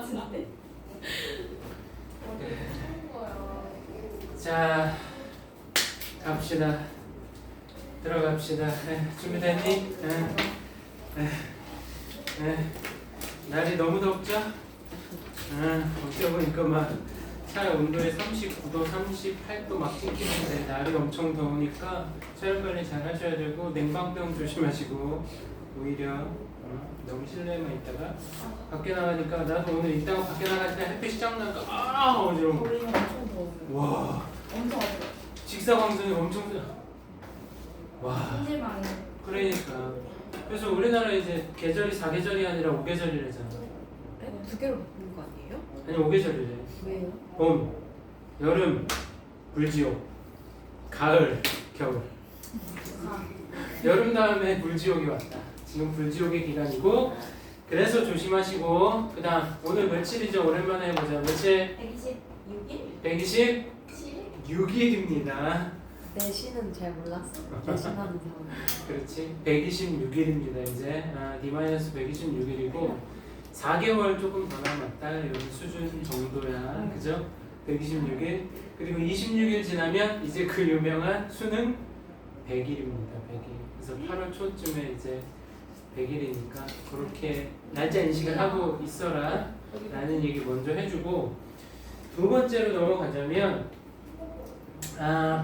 같은데? 자, 갑시다. 들어갑시다. 준비됐니? 날이 너무 덥죠? 어쩌 보니까 막 차 온도에 39도, 38도 막 찍히는데 날이 엄청 더우니까 촬영 관리 잘 하셔야 되고 냉방병 조심하시고 오히려 너무 실내에만 있다가 밖에 나가니까 나도 오늘 이따가 밖에 나갈 때 햇빛이 쫙 나니까 어지러워. 우리는 엄청 더워요. 와, 엄청 어려워. 직사광선이 엄청 와. 손질만 그러니까 그래서 우리나라 이제 계절이 4계절이 아니라 5계절이래잖아. 두 개로 바꾼 거 아니에요? 아니 5계절이래. 왜요? 봄, 여름, 불지옥, 가을, 겨울. 여름 다음에 불지옥이 왔다. 지금 불지옥의 기간이고 그래서 조심하시고 그다음 오늘 며칠이죠? 오랜만에 해보자. 며칠? 126일? 126일입니다. 내신은 잘 몰랐어. 내신하는 사람. 그렇지. 126일입니다. 이제 D-126일이고 4개월 조금 더 남았다. 이런 수준 정도야. 그죠? 126일. 그리고 26일 지나면 이제 그 유명한 수능 100일입니다. 100일. 그래서 8월 초쯤에 이제 100일이니까 그렇게 날짜 인식을 하고 있어라 라는 얘기 먼저 해주고 두 번째로 넘어가자면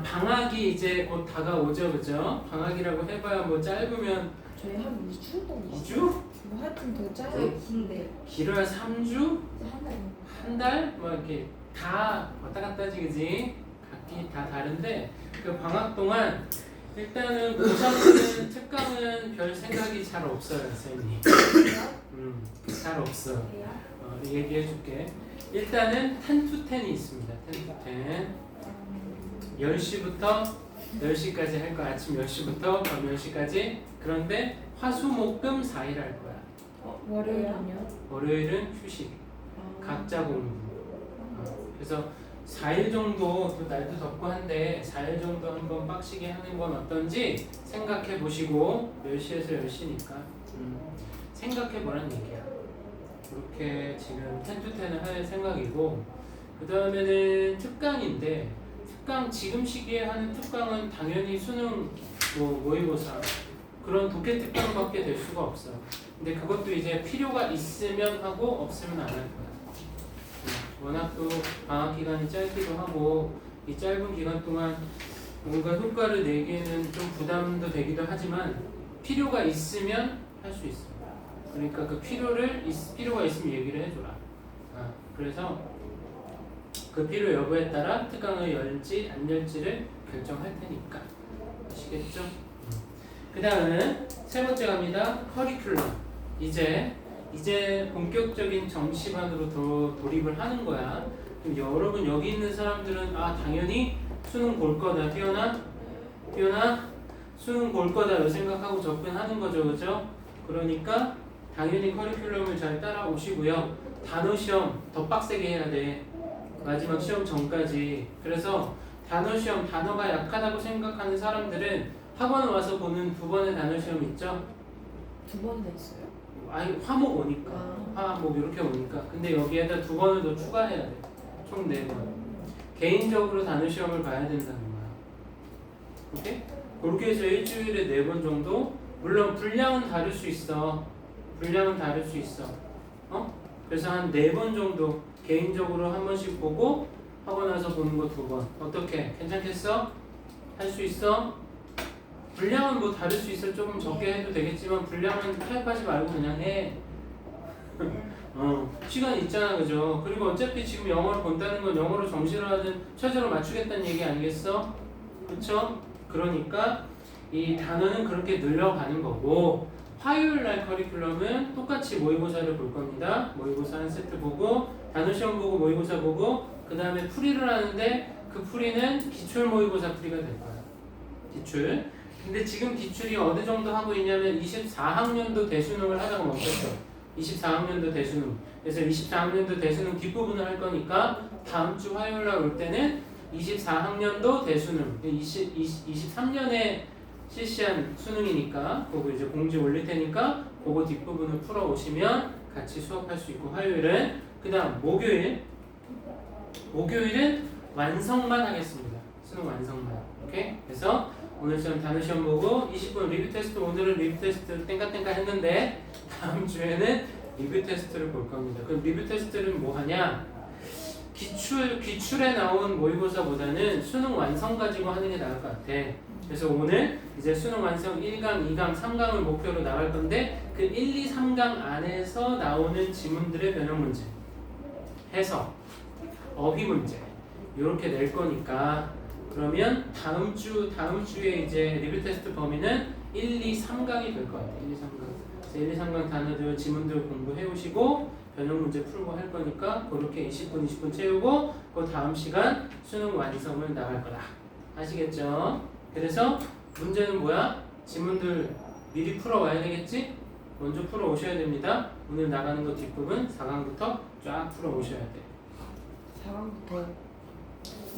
방학이 이제 곧 다가오죠. 그죠? 방학이라고 해봐야 뭐 짧으면 저희 한 2주 동안 2주? 뭐 하여튼 되게 짧아요. 되게 긴데. 길어야 3주? 한 달. 한 달? 뭐 이렇게 다 왔다 갔다 하지 그지? 각기 다 다른데 그 방학 동안 일단은 고3은 특강은 별 생각이 잘 없어요 선생님. 잘 없어. 얘기해 줄게. 일단은 10-10이 있습니다. 10-10 10시부터 10시까지 할 거야. 아침 10시부터 밤 10시까지. 그런데 화수목금 4일 할 거야. 월요일은요? 월요일은 휴식. 각자 공부. 그래서 4일 정도 또 날도 덥고 한데 4일 정도 한번 빡시게 하는 건 어떤지 생각해 보시고 10시에서 10시니까 생각해 보라는 얘기야. 그렇게 지금 10-10을 할 생각이고 그 다음에는 특강인데 특강 지금 시기에 하는 특강은 당연히 수능 모의고사 그런 독해 특강밖에 될 수가 없어. 근데 그것도 이제 필요가 있으면 하고 없으면 안 할 거야. 워낙 또 방학 기간이 짧기도 하고 이 짧은 기간 동안 뭔가 효과를 내기에는 좀 부담도 되기도 하지만 필요가 있으면 할 수 있어. 그러니까 그 필요가 있으면 얘기를 해줘라. 그래서 그 필요 여부에 따라 특강을 열지 안 열지를 결정할 테니까 아시겠죠? 그 다음은 세 번째 갑니다. 커리큘럼. 이제 본격적인 정시반으로 돌입을 하는 거야. 그럼 여러분 여기 있는 사람들은 당연히 수능 볼 거다. 뛰어나 수능 볼 거다 생각하고 접근하는 거죠. 그죠? 그러니까 당연히 커리큘럼을 잘 따라오시고요. 단어 시험 더 빡세게 해야 돼. 마지막 시험 전까지. 그래서 단어 시험, 단어가 약하다고 생각하는 사람들은 학원 와서 보는 두 번의 단어 시험 있죠? 두 번이나 있어요? 아니 화목 오니까 화목 이렇게 오니까 근데 여기에다 두 번을 더 추가해야 돼. 총 4번. 개인적으로 단어 시험을 봐야 된다는 거야. 오케이? 그렇게 해서 일주일에 4번 정도. 물론 분량은 다를 수 있어. 그래서 한 4번 정도 개인적으로 한 번씩 보고 하고 나서 보는 거 2번. 어떻게? 괜찮겠어? 할 수 있어? 분량은 뭐 다를 수 있어. 조금 적게 해도 되겠지만 분량은 타협하지 말고 그냥 해. 시간 있잖아. 그죠? 그리고 어차피 지금 영어를 본다는 건 영어로 정시를 하든 최저로 맞추겠다는 얘기 아니겠어? 그쵸? 그러니까 이 단어는 그렇게 늘려가는 거고 화요일 날 커리큘럼은 똑같이 모의고사를 볼 겁니다. 모의고사 한 세트 보고 단어 시험 보고 모의고사 보고 그 다음에 풀이를 하는데 그 풀이는 기출 모의고사 풀이가 될 거야. 기출. 근데 지금 기출이 어느 정도 하고 있냐면 24학년도 대수능을 하다가 멈췄어. 24학년도 대수능. 그래서 24학년도 대수능 뒷부분을 할 거니까 다음 주 화요일 날 올 때는 24학년도 대수능 23년에 실시한 수능이니까 그거 이제 공지 올릴 테니까 그거 뒷부분을 풀어 오시면 같이 수업할 수 있고 화요일은 그 다음 목요일은 완성만 하겠습니다. 수능 완성만. 오케이? 그래서 오늘 시험 단어 시험 보고 20분 리뷰 테스트, 오늘은 리뷰 테스트 땡까땡까 했는데 다음 주에는 리뷰 테스트를 볼 겁니다. 그럼 리뷰 테스트는 뭐 하냐? 기출에 나온 모의고사보다는 수능 완성 가지고 하는 게 나을 것 같아. 그래서 오늘 이제 수능 완성 1강, 2강, 3강을 목표로 나갈 건데 그 1, 2, 3강 안에서 나오는 지문들의 변형 문제, 해석, 어휘 문제 이렇게 낼 거니까 그러면 다음 주에 이제 리뷰 테스트 범위는 1, 2, 3강이 될 것 같아. 1, 2, 3강. 1, 2, 3강 단어들, 지문들 공부해 오시고 변형 문제 풀고 할 거니까 그렇게 20분 채우고 그 다음 시간 수능 완성을 나갈 거다. 아시겠죠? 그래서 문제는 뭐야? 지문들 미리 풀어 와야 되겠지? 먼저 풀어 오셔야 됩니다. 오늘 나가는 거 뒷부분 4강부터 쫙 풀어 오셔야 돼. 4강부터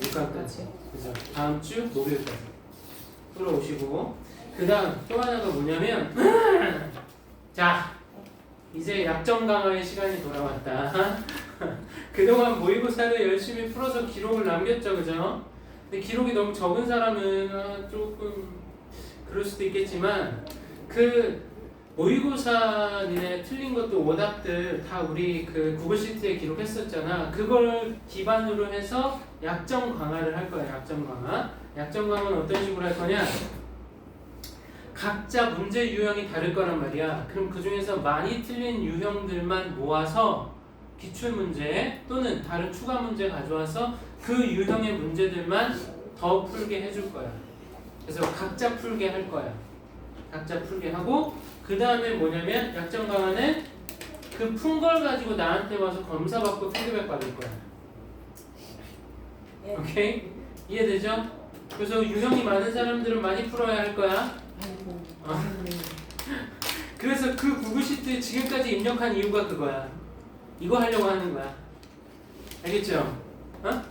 6강까지. 그래서 다음 주 목요일까지 풀어 오시고 그 다음 또 하나가 뭐냐면 자 이제 약점 강화의 시간이 돌아왔다. 그동안 모의고사를 열심히 풀어서 기록을 남겼죠, 그죠? 근데 기록이 너무 적은 사람은 조금 그럴 수도 있겠지만 그 모의고사 니네 틀린 것도 오답들 다 우리 그 구글 시트에 기록했었잖아. 그걸 기반으로 해서 약점 강화를 할 거야. 약점 강화. 약점 강화는 어떤 식으로 할 거냐? 각자 문제 유형이 다를 거란 말이야. 그럼 그 중에서 많이 틀린 유형들만 모아서 기출 문제 또는 다른 추가 문제 가져와서 그 유형의 문제들만 더 풀게 해줄 거야. 그래서 각자 풀게 할 거야. 각자 풀게 하고 그 다음에 뭐냐면 약점 강화는 그 푼 걸 가지고 나한테 와서 검사 받고 피드백 받을 거야. 오케이? 이해되죠? 그래서 유형이 많은 사람들은 많이 풀어야 할 거야. 아이고. 그래서 그 구글 시트에 지금까지 입력한 이유가 그거야. 이거 하려고 하는 거야. 알겠죠? 어?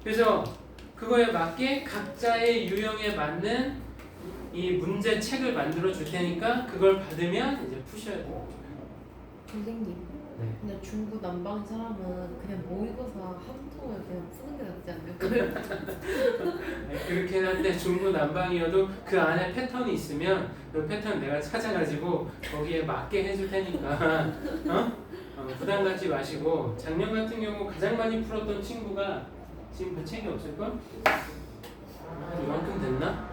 그래서 그거에 맞게 각자의 유형에 맞는 이 문제 책을 만들어 줄 테니까 그걸 받으면 이제 푸셔야 돼요. 선생님. 네. 근데 중구 난방인 사람은 그냥 모의고사 한 통을 그냥 푸는 게 낫지 않을까요? 그렇긴 한데 중구난방이어도 그 안에 패턴이 있으면 그 패턴 내가 찾아가지고 거기에 맞게 해줄 테니까 부담 갖지 마시고 작년 같은 경우 가장 많이 풀었던 친구가 지금 그 책이 없을걸? 한 이만큼 됐나?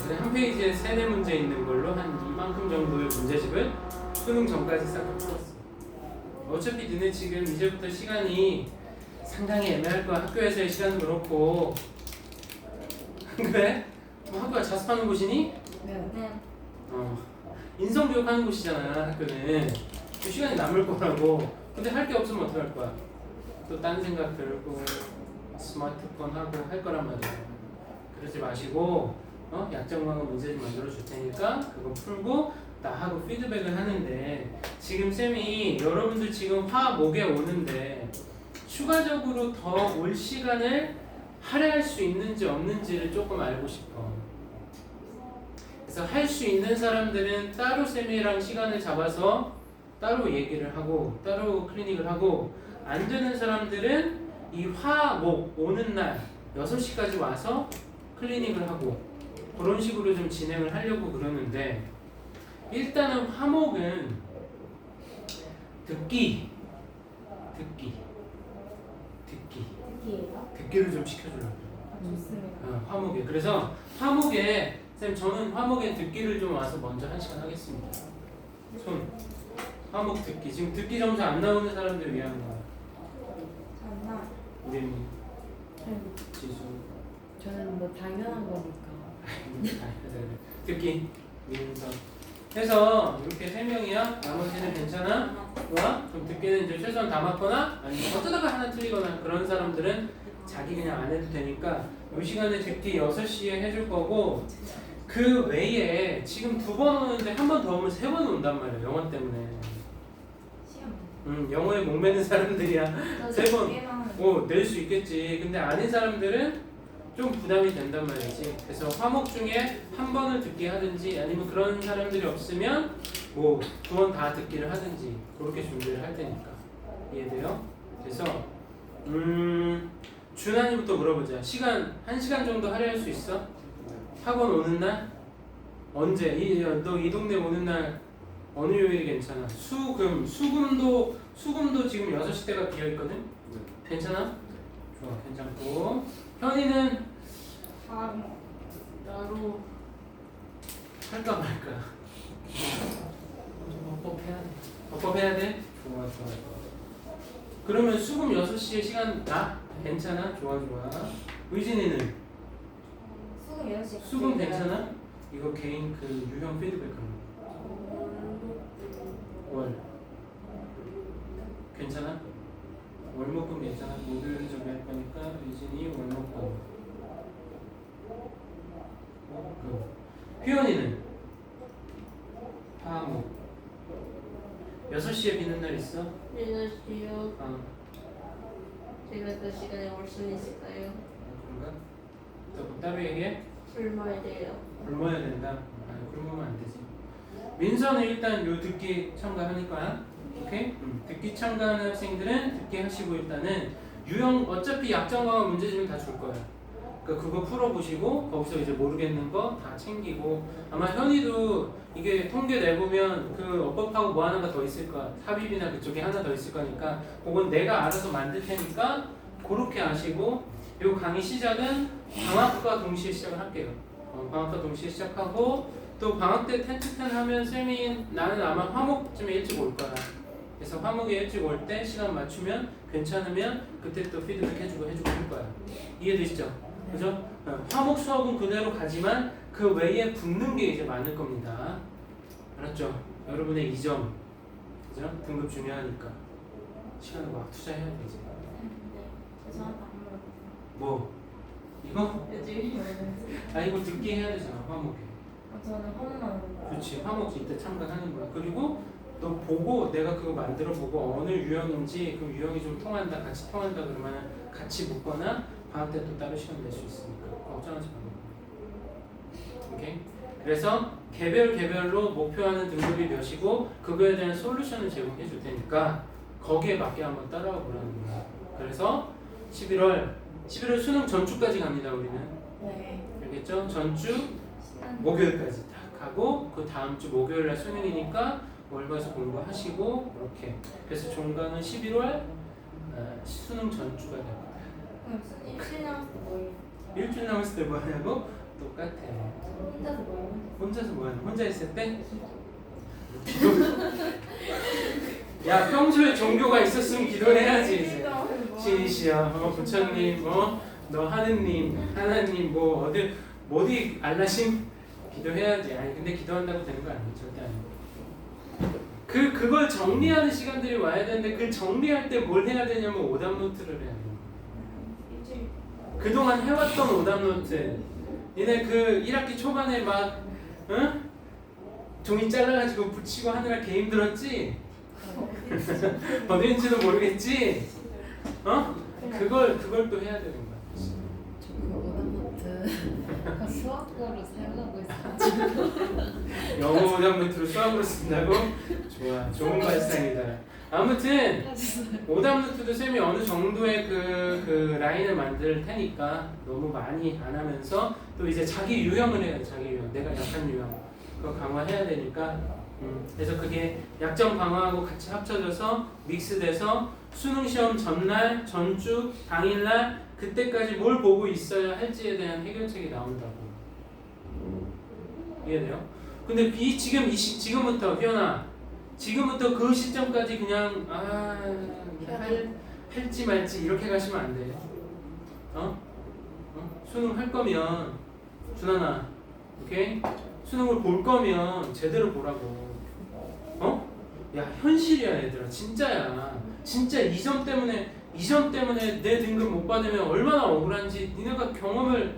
그래 한 페이지에 3-4문제 있는 걸로 한 이만큼 정도의 문제집을 수능 전까지 싹 다 풀었어. 어차피 너네 지금 이제부터 시간이 상당히 애매할 거야. 학교에서의 시간도 그렇고. 그래? 뭐 학교가 자습하는 곳이니? 네. 인성교육하는 곳이잖아 학교는. 그 시간이 남을 거라고. 근데 할 게 없으면 어떡할 거야? 또 딴 생각 들고 스마트폰 하고 할 거란 말이야. 그러지 마시고 약점 강화 문제 좀 만들어 줄 테니까 그거 풀고 나하고 피드백을 하는데 지금 쌤이 여러분들 지금 화, 목에 오는데 추가적으로 더 올 시간을 할애할 수 있는지 없는지를 조금 알고 싶어. 그래서 할 수 있는 사람들은 따로 쌤이랑 시간을 잡아서 따로 얘기를 하고 따로 클리닉을 하고 안 되는 사람들은 이 화, 목 오는 날 6시까지 와서 클리닉을 하고 그런 식으로 좀 진행을 하려고 그러는데 일단은 화목은 듣기를 좀 시켜주려고. 화목에. 그래서 화목에 쌤 저는 화목에 듣기를 좀 와서 먼저 1시간 하겠습니다. 손. 화목 듣기. 지금 듣기 점수 안 나오는 사람들 위한 거야. 우리는 지수. 저는 뭐 당연한 거니까. 듣기. 민서. 해서 이렇게 3명이야. 나머지는 괜찮아? 좋아? 그럼 듣기는 이제 최소한 다 맞거나 아니면 어쩌다가 하나 틀리거나 그런 사람들은 자기 그냥 안 해도 되니까 이 시간에 듣기 6시에 해줄 거고 그 외에 지금 2번 오는데 한 번 더 오면 3번 온단 말이야. 영어 때문에. 영어에 목매는 사람들이야. 3번 낼 수 있겠지. 근데 아닌 사람들은 좀 부담이 된단 말이지. 그래서 화목 중에 한 번을 듣게 하든지 아니면 그런 사람들이 없으면 뭐 2번 다 듣기를 하든지 그렇게 준비를 할 테니까. 이해돼요? 그래서 준환이부터 물어보자. 시간 1시간 정도 할애할 수 있어? 학원 오는 날? 언제? 너 이 동네 오는 날 어느 요일이 괜찮아? 수금도 지금 6시대가 비어있거든? 괜찮아? 좋아, 괜찮고. 현이는 따로 할까 말까? 법법해야 돼? 좋아. 그러면 수금 6시에 시간 나? 괜찮아? 좋아. 의진이는? 수금 6시. 수금 괜찮아? 이거 개인 그 유형 피드백 하는 거. 월 괜찮아? 월목금 괜찮아? 목요일에 준비할 거니까 의진이 월목금. 휘연이는? 화목 6시에 비는 날 있어? 6시요. 제가 그 시간에 올 수 있을까요? 그런가? 또 따로 얘기해? 굶어야 돼요. 굶어야 된다? 굶으면 안 되지. 민서는 일단 요 듣기 참가하는 거야. 오케이? 듣기 참가하는 학생들은 듣기 하시고 일단은 유형 어차피 약정강화 문제집은 다 줄 거야. 그러니까 그거 풀어보시고 거기서 이제 모르겠는 거 다 챙기고 아마 현이도 이게 통계 내보면 그 어법하고 뭐 하나가 더 있을 거야. 삽입이나 그쪽에 하나 더 있을 거니까 그건 내가 알아서 만들 테니까 그렇게 아시고 요 강의 시작은 방학과 동시에 시작을 할게요. 방학과 동시에 시작하고 또 방학 때 텐트10 하면 쌤이 나는 아마 화목쯤에 일찍 올 거야. 그래서 화목에 일찍 올 때 시간 맞추면 괜찮으면 그때 또 피드백 해주고 할 거야. 이해되시죠? 그죠? 화목 수업은 그대로 가지만 그 외에 붙는 게 이제 많을 겁니다. 알았죠? 여러분의 2점. 그죠? 등급 중요하니까. 시간을 막 투자해야 되지. 네. 저한테 안 물어봐요. 뭐? 이거? 요즘 이거 듣기 해야 되잖아, 화목에. 저는 홈만. 그렇지, 화목 이때 참가하는 거야. 그리고 또 보고 내가 그거 만들어 보고 어느 유형인지 그 유형이 좀 통한다, 같이 통한다 그러면 같이 묻거나 방학 때 또 따로 시간 낼 수 있으니까 걱정하지 마. 오케이? 그래서 개별로 목표하는 등급이 몇이고 그거에 대한 솔루션을 제공해 줄 테니까 거기에 맞게 한번 따라와 보라는 거야. 그래서 11월 수능 전주까지 갑니다, 우리는. 네. 알겠죠? 전주 목요일까지 딱 가고 그 다음 주 목요일날 수능이니까 월화수 공부하시고 이렇게. 그래서 종강은 11월 수능 전주가 됩니다. 그럼 일주일 남았을 때 뭐예요? 일주일 남았을 때 뭐 하냐고? 똑같아. 혼자서 뭐예요? 혼자서 뭐 하냐? 혼자 있을 때? 야, 평소에 종교가 있었으면 기도해야지 이제. 신이시여, 부처님, 너 하느님, 하나님, 어디 알라심 기도해야지. 아니 근데 기도한다고 되는 거 아니에요, 절대 아니고. 그걸 정리하는 시간들이 와야 되는데 그 정리할 때 뭘 해야 되냐면 오답노트를 해야 돼요. 일주일. 그동안 해왔던 오답노트. 니네 그 1학기 초반에 막 종이 잘라가지고 붙이고 하느라 개 힘들었지? 어딘지도 모르겠지? 그걸 또 해야 되는 거야. 저 오답노트 수학으로 사용하고 있어가지고 영어 오답노트로 수학으로 쓴다고? 좋아, 좋은 발상이다. 아무튼 오답노트도 쌤이 어느 정도의 그 라인을 만들 테니까 너무 많이 안 하면서 또 이제 자기 유형을 해야 돼. 자기 유형, 내가 약한 유형 그거 강화해야 되니까. 그래서 그게 약점 강화하고 같이 합쳐져서 믹스돼서 수능시험 전날, 전주, 당일날 그때까지 뭘 보고 있어야 할지에 대한 해결책이 나온다고. 이해돼요? 근데 지금부터 휘연아, 지금부터 그 시점까지 그냥 할지 말지 이렇게 가시면 안 돼요. 수능 할 거면 준환아, 오케이? 수능을 볼 거면 제대로 보라고. 야, 현실이야 얘들아, 진짜야. 진짜 이 점 때문에 내 등급 못 받으면 얼마나 억울한지 니네가 경험을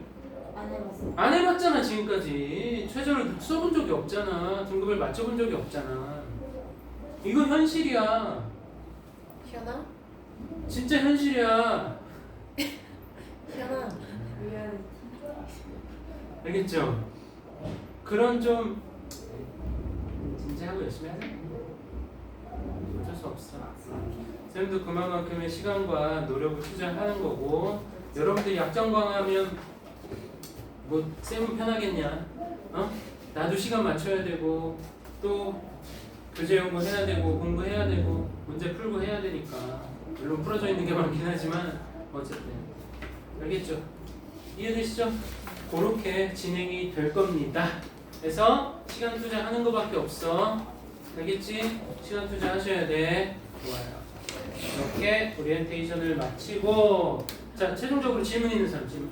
안 해봤잖아. 지금까지 최저를 써본 적이 없잖아. 등급을 맞춰본 적이 없잖아. 이거 현실이야. 현아? 진짜 현실이야. 현아 알겠죠? 그런 좀 진지하고 열심히 하자. 어쩔 수 없어. 쌤도 그만큼의 시간과 노력을 투자하는 거고 여러분들 약점 강화하면 뭐 쌤은 편하겠냐? 어? 나도 시간 맞춰야 되고 또 교재 연구해야 되고 공부해야 되고 문제 풀고 해야 되니까 물론 풀어져 있는 게 많긴 하지만 어쨌든 알겠죠? 이해되시죠? 그렇게 진행이 될 겁니다. 그래서 시간 투자하는 거밖에 없어. 알겠지? 시간 투자하셔야 돼. 좋아요. 이렇게 오리엔테이션을 마치고 자 최종적으로 질문 있는 사람 질문.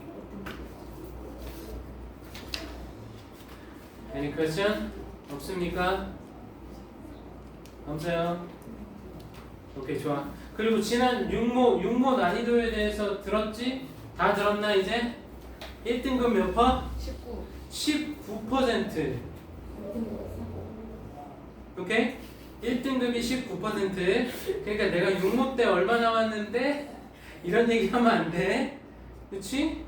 Any question? 없습니까? 없어요? 오케이 좋아. 그리고 지난 육모 난이도에 대해서 들었지? 다 들었나 이제? 1등급 몇 퍼? 19. 19%. 오케이? 1등급이 19%. 그러니까 내가 육모 때 얼마 나왔는데 이런 얘기 하면 안 돼. 그치?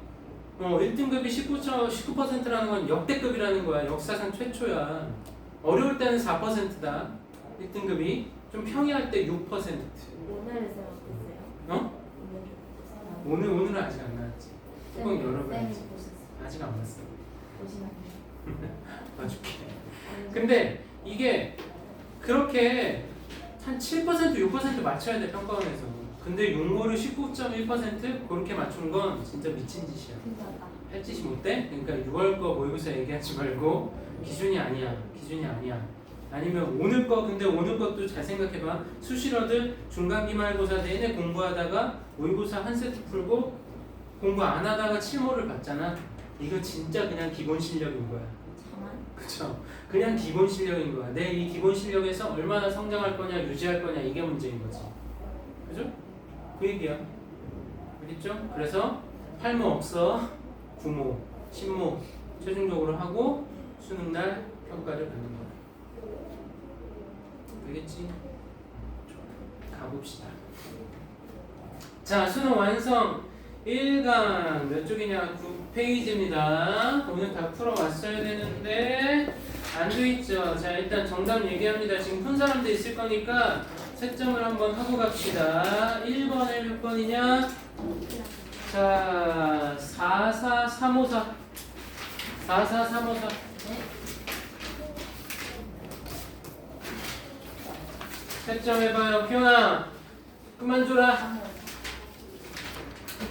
1등급이 19%라는 건 역대급이라는 거야. 역사상 최초야. 어려울 때는 4%다. 1등급이. 좀 평이할 때 6%. 오늘 생각했어요. 어? 오늘은 아직 안 나왔지. 뚜껑 열어봐야지. 아직 안 봤어. 보시면 봐줄게. 근데 이게 그렇게 한 7% 6% 맞춰야 돼 평가원에서. 근데 육모를 19.1% 그렇게 맞춘 건 진짜 미친 짓이야. 할 짓이 못 돼? 그러니까 6월 거 모의고사 얘기하지 말고 기준이 아니야. 기준이 아니야. 아니면 오늘 거 근데 오늘 것도 잘 생각해봐. 수시러들 중간 기말고사 내내 공부하다가 모의고사 한 세트 풀고 공부 안 하다가 7모를 봤잖아. 이거 진짜 그냥 기본 실력인 거야. 그쵸? 그냥 기본 실력인 거야. 내 이 기본 실력에서 얼마나 성장할 거냐 유지할 거냐 이게 문제인 거지. 그죠? 그 얘기야. 알겠죠? 그래서 8모 없어. 9모, 10모 최종적으로 하고 수능날 평가를 받는 거야. 알겠지? 가봅시다. 자, 수능 완성 1강 몇 쪽이냐? 9페이지입니다. 오늘 다 풀어왔어야 되는데 안 돼있죠? 자, 일단 정답 얘기합니다. 지금 푼 사람도 있을 거니까 채점을 한번 하고 갑시다. 1번에 몇 번이냐? 자, 44354 44354 채점해봐요. 피오나 그만 줘라.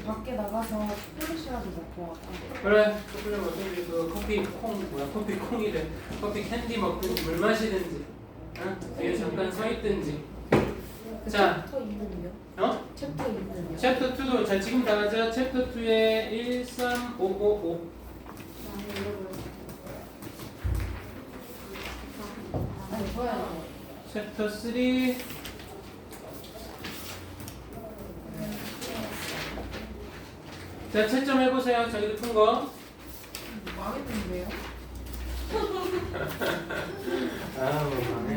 밖에 나가서 플래시라도 먹고 왔다. 그래 초콜릿 먹든지 그 커피 콩이래. 커피 캔디 먹든지 물 마시든지 뒤에 잠깐 서 있든지. 자, 챕터 2는요? 챕터 2는요? 챕터 2도 자 지금 다 가자. 챕터 2에 13555 아니 뭐야? 챕터 3 자 채점 해보세요. 자기들 푼 거. 망했는데요? 아우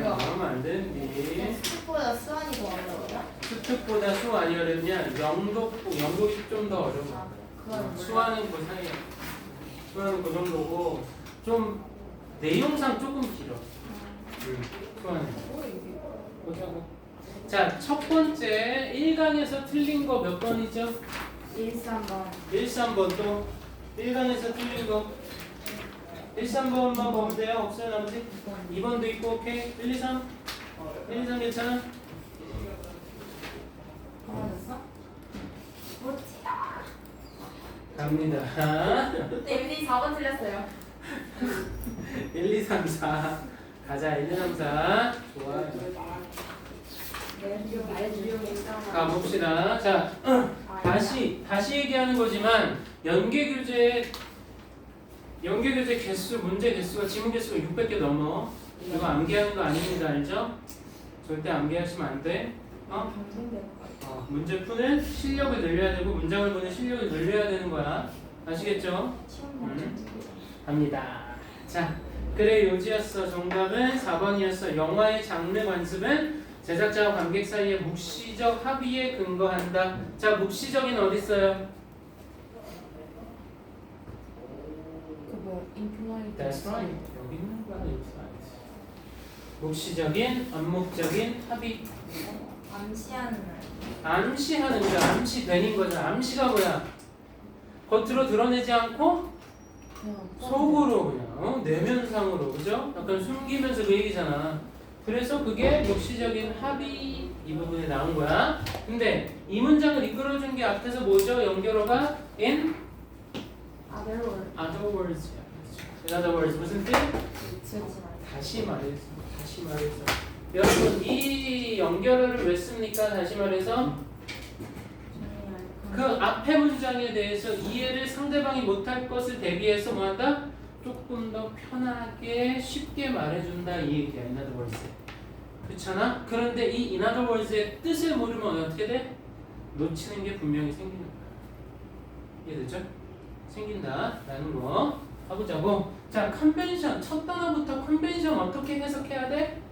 망하면 안 되는데. 스포보다 수완이 더 어려워요? 수특보다 수 아니 어렵냐? 영독이 좀 더 어려워. 그건 수화는 그 사이야. 수화는 그 정도고 좀 내용상 조금 길어. 수화는. 보자고. 자, 첫 번째 1강에서 틀린 거 몇 번이죠? 13번 13번 또 1강에서 틀린 거 13번만 보면 돼요. 없어요 나머지? 2번도 있고 오케이 1, 2, 3 1, 2, 3 괜찮아? 맞았어? 멋지다. 갑니다. 네, 유닛 4번 틀렸어요. 1, 2, 3, 4 가자 1, 2, 3, 4 좋아요. 가봅시다. 자, 다시 얘기하는 거지만 연계 교재 개수 문제 개수가 지문 개수가 600개 넘어. 이거 암기하는 거 아닙니다, 알죠? 절대 암기하시면 안 돼. 문제 푸는 실력을 늘려야 되고 문장을 보는 실력을 늘려야 되는 거야. 아시겠죠? 갑니다. 자, 그래 요지였어. 정답은 4번이었어. 영화의 장르 관습은 제작자와 관객 사이의 묵시적 합의에 근거한다. 자, 묵시적인 어디 있어요? 그 뭐야? 인플라이트. That's right. 여기 있는 거야, insight. 묵시적인, 암묵적인 합의. 암시하는 말. 암시하는 거야. 암시되는 거죠. 암시가 뭐야? 겉으로 드러내지 않고 그냥 속으로 그냥 내면상으로 그죠? 약간 숨기면서 그 얘기잖아. 그래서 그게 역시적인 합의 이 부분에 나온 거야. 근데 이 문장을 이끌어준 게 앞에서 뭐죠? 연결어가 in Other word. other words. In other words 무슨 뜻? 다시 말. 다시 말해서 여러분 이 연결어를 왜 씁니까? 다시 말해서 그 앞에 문장에 대해서 이해를 상대방이 못할 것을 대비해서 뭐한다? 조금 더 편하게 쉽게 말해준다 이 얘기야. In other words. 그렇잖아? 그런데 이 in other words의 뜻을 모르면 어떻게 돼? 놓치는 게 분명히 생기는 거야. 이해되죠? 생긴다라는 거 가보자고. 자, 컨벤션 첫 단어부터 컨벤션 어떻게 해석해야 돼?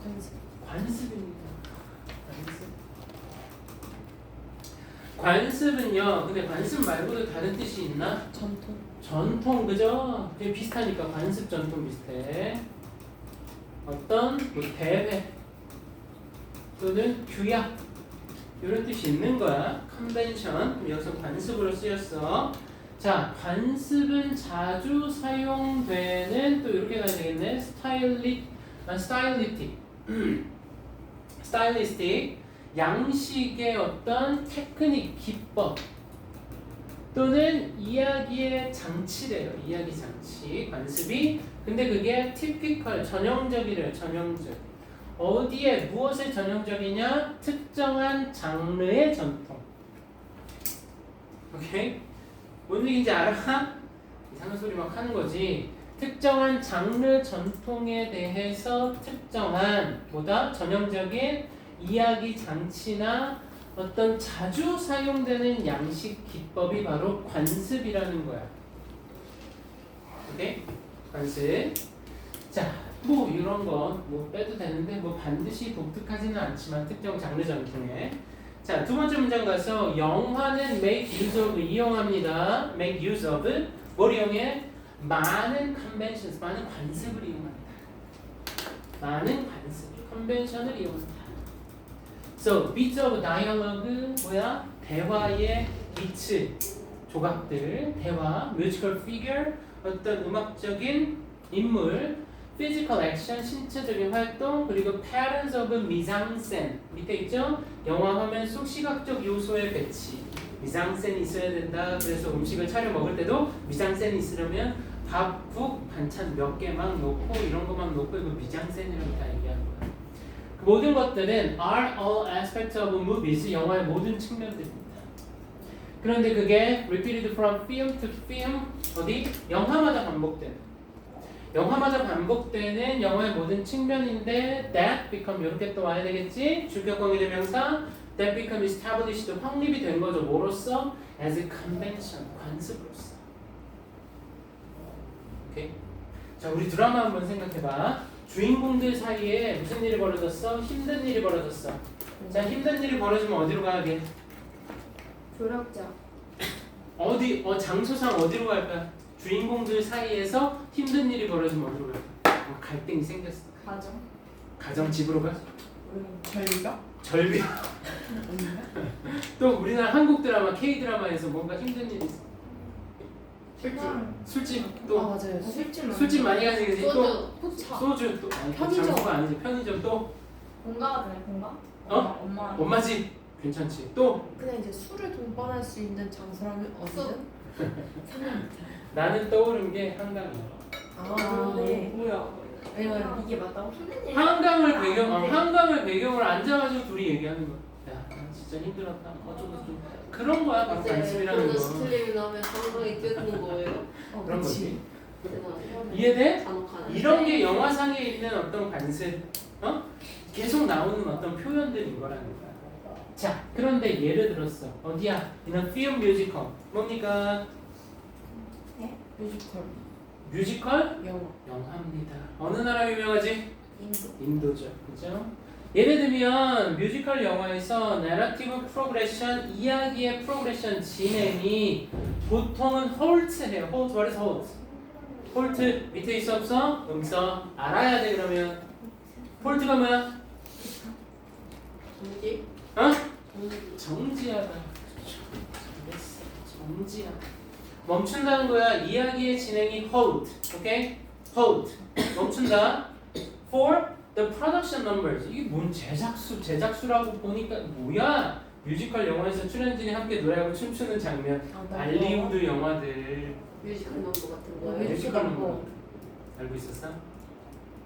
관습. 관습입니다. 관습은요. 근데 관습 말고도 다른 뜻이 있나? 전통. 전통 그죠? 그게 비슷하니까 관습 전통 비슷해. 어떤 뭐 대회 또는 규약 이런 뜻이 있는 거야. 컨벤션 여기서 관습으로 쓰였어. 자, 관습은 자주 사용되는 또 이렇게 가야 되겠네. 스타일리스틱 양식의 어떤 테크닉 기법 또는 이야기의 장치래요. 이야기 장치 관습이. 근데 그게 typical 전형적이래요. 전형적. 어디에 무엇에 전형적이냐? 특정한 장르의 전통. 오케이? 뭔 얘기인지 알아? 이상한 소리 막 하는 거지. 특정한 장르 전통에 대해서 특정한 보다 전형적인 이야기 장치나 어떤 자주 사용되는 양식 기법이 바로 관습이라는 거야. 오케이? 관습. 자, 뭐 이런 거 뭐 빼도 되는데 뭐 반드시 독특하지는 않지만 특정 장르 전통에. 자, 두 번째 문장 가서 영화는 make use of 이용합니다. make use of 뭘 이용해? 많은 conventions, 많은 관습을 이용합니다. 많은 관습, convention을 이용합니다. So, bits of dialogue 뭐야? 대화의 비츠, 조각들, 대화, musical figure, 어떤 음악적인 인물, physical action, 신체적인 활동, 그리고 patterns of mise-en-scène 밑에 있죠? 영화 화면 속 시각적 요소의 배치. 미상센이 있어야 된다. 그래서 음식을 차려 먹을 때도 미상센이 있으려면 밥, 국, 반찬 몇 개 막 넣고 이런 거 막 넣고 이거 미장센이라고 다 얘기하는 거야. 그 모든 것들은 are all aspects of movies, 영화의 모든 측면들입니다. 그런데 그게 repeated from film to film, 어디? 영화마다 반복되는. 영화마다 반복되는 영화의 모든 측면인데 that become 이렇게 또 와야 되겠지? 주격관계 대명사 that become established 확립이 된 거죠. 뭐로써? as a convention, 관습으로서. 오케이? 자, 우리 드라마 한번 생각해봐. 주인공들 사이에 무슨 일이 벌어졌어? 힘든 일이 벌어졌어. 자, 힘든 일이 벌어지면 어디로 가야게? 조력자. 어디? 장소상 어디로 갈까? 주인공들 사이에서 힘든 일이 벌어지면 어디로 갈까? 갈등이 생겼어. 가정. 가정 집으로 가? 절벽? 절벽. 또 우리나라 한국 드라마, K 드라마에서 뭔가 힘든 일이 있어. 술집 또 맞아요. 술집 많이 가지 그지? 또 소주, 푸차. 소주 또 아니, 편의점. 장소가 아니지. 편의점 또 본가가 되네, 본가? 어? 엄마. 엄마 집 괜찮지. 또 그냥 이제 술을 동반할 수 있는 장소라면 어디든 상관없잖아요. 나는 떠오른 게 한강이야. 네. 뭐야? 왜냐면 이게 맞다고? 힘든 일. 한강을 배경으로 앉아가지고 둘이 얘기하는 거야. 야, 나 진짜 힘들었다. 어쩌고 좀 그런 거야. 바로 관습이라는 거. 스트리밍 하면 상당히 뜨는 거예요. 그런 거지. 대단해요. 이해돼? 잔혹하네. 이런 게 영화상에 있는 어떤 관습, 계속 나오는 어떤 표현들인 거라는 거야. 자, 그런데 예를 들었어. 어디야? 이런 film musical. 뭡니까? 뮤지컬. 뮤지컬? 영화. 영화입니다. 어느 나라 유명하지? 인도. 인도죠. 그죠? 예를 들면 뮤지컬 영화에서 내러티브 프로그레션, 이야기의 프로그레션 진행이 보통은 홀트해요. 홀트, what is hold? 홀트 밑에 있어 없어? 음서 알아야 돼. 그러면 홀트가 뭐야? 정지? 어? 정지. 정지하다. 잘했어. 정지하다. 멈춘다는 거야. 이야기의 진행이 halt. 오케이? halt. 멈춘다. For the production numbers. 이게 뭔 제작수라고 보니까 뭐야? 뮤지컬 영화에서 출연진이 함께 노래하고 춤추는 장면. 할리우드 영화들. 뮤지컬 넘버 같은 거. 뮤지컬 넘버. 알고 있었어?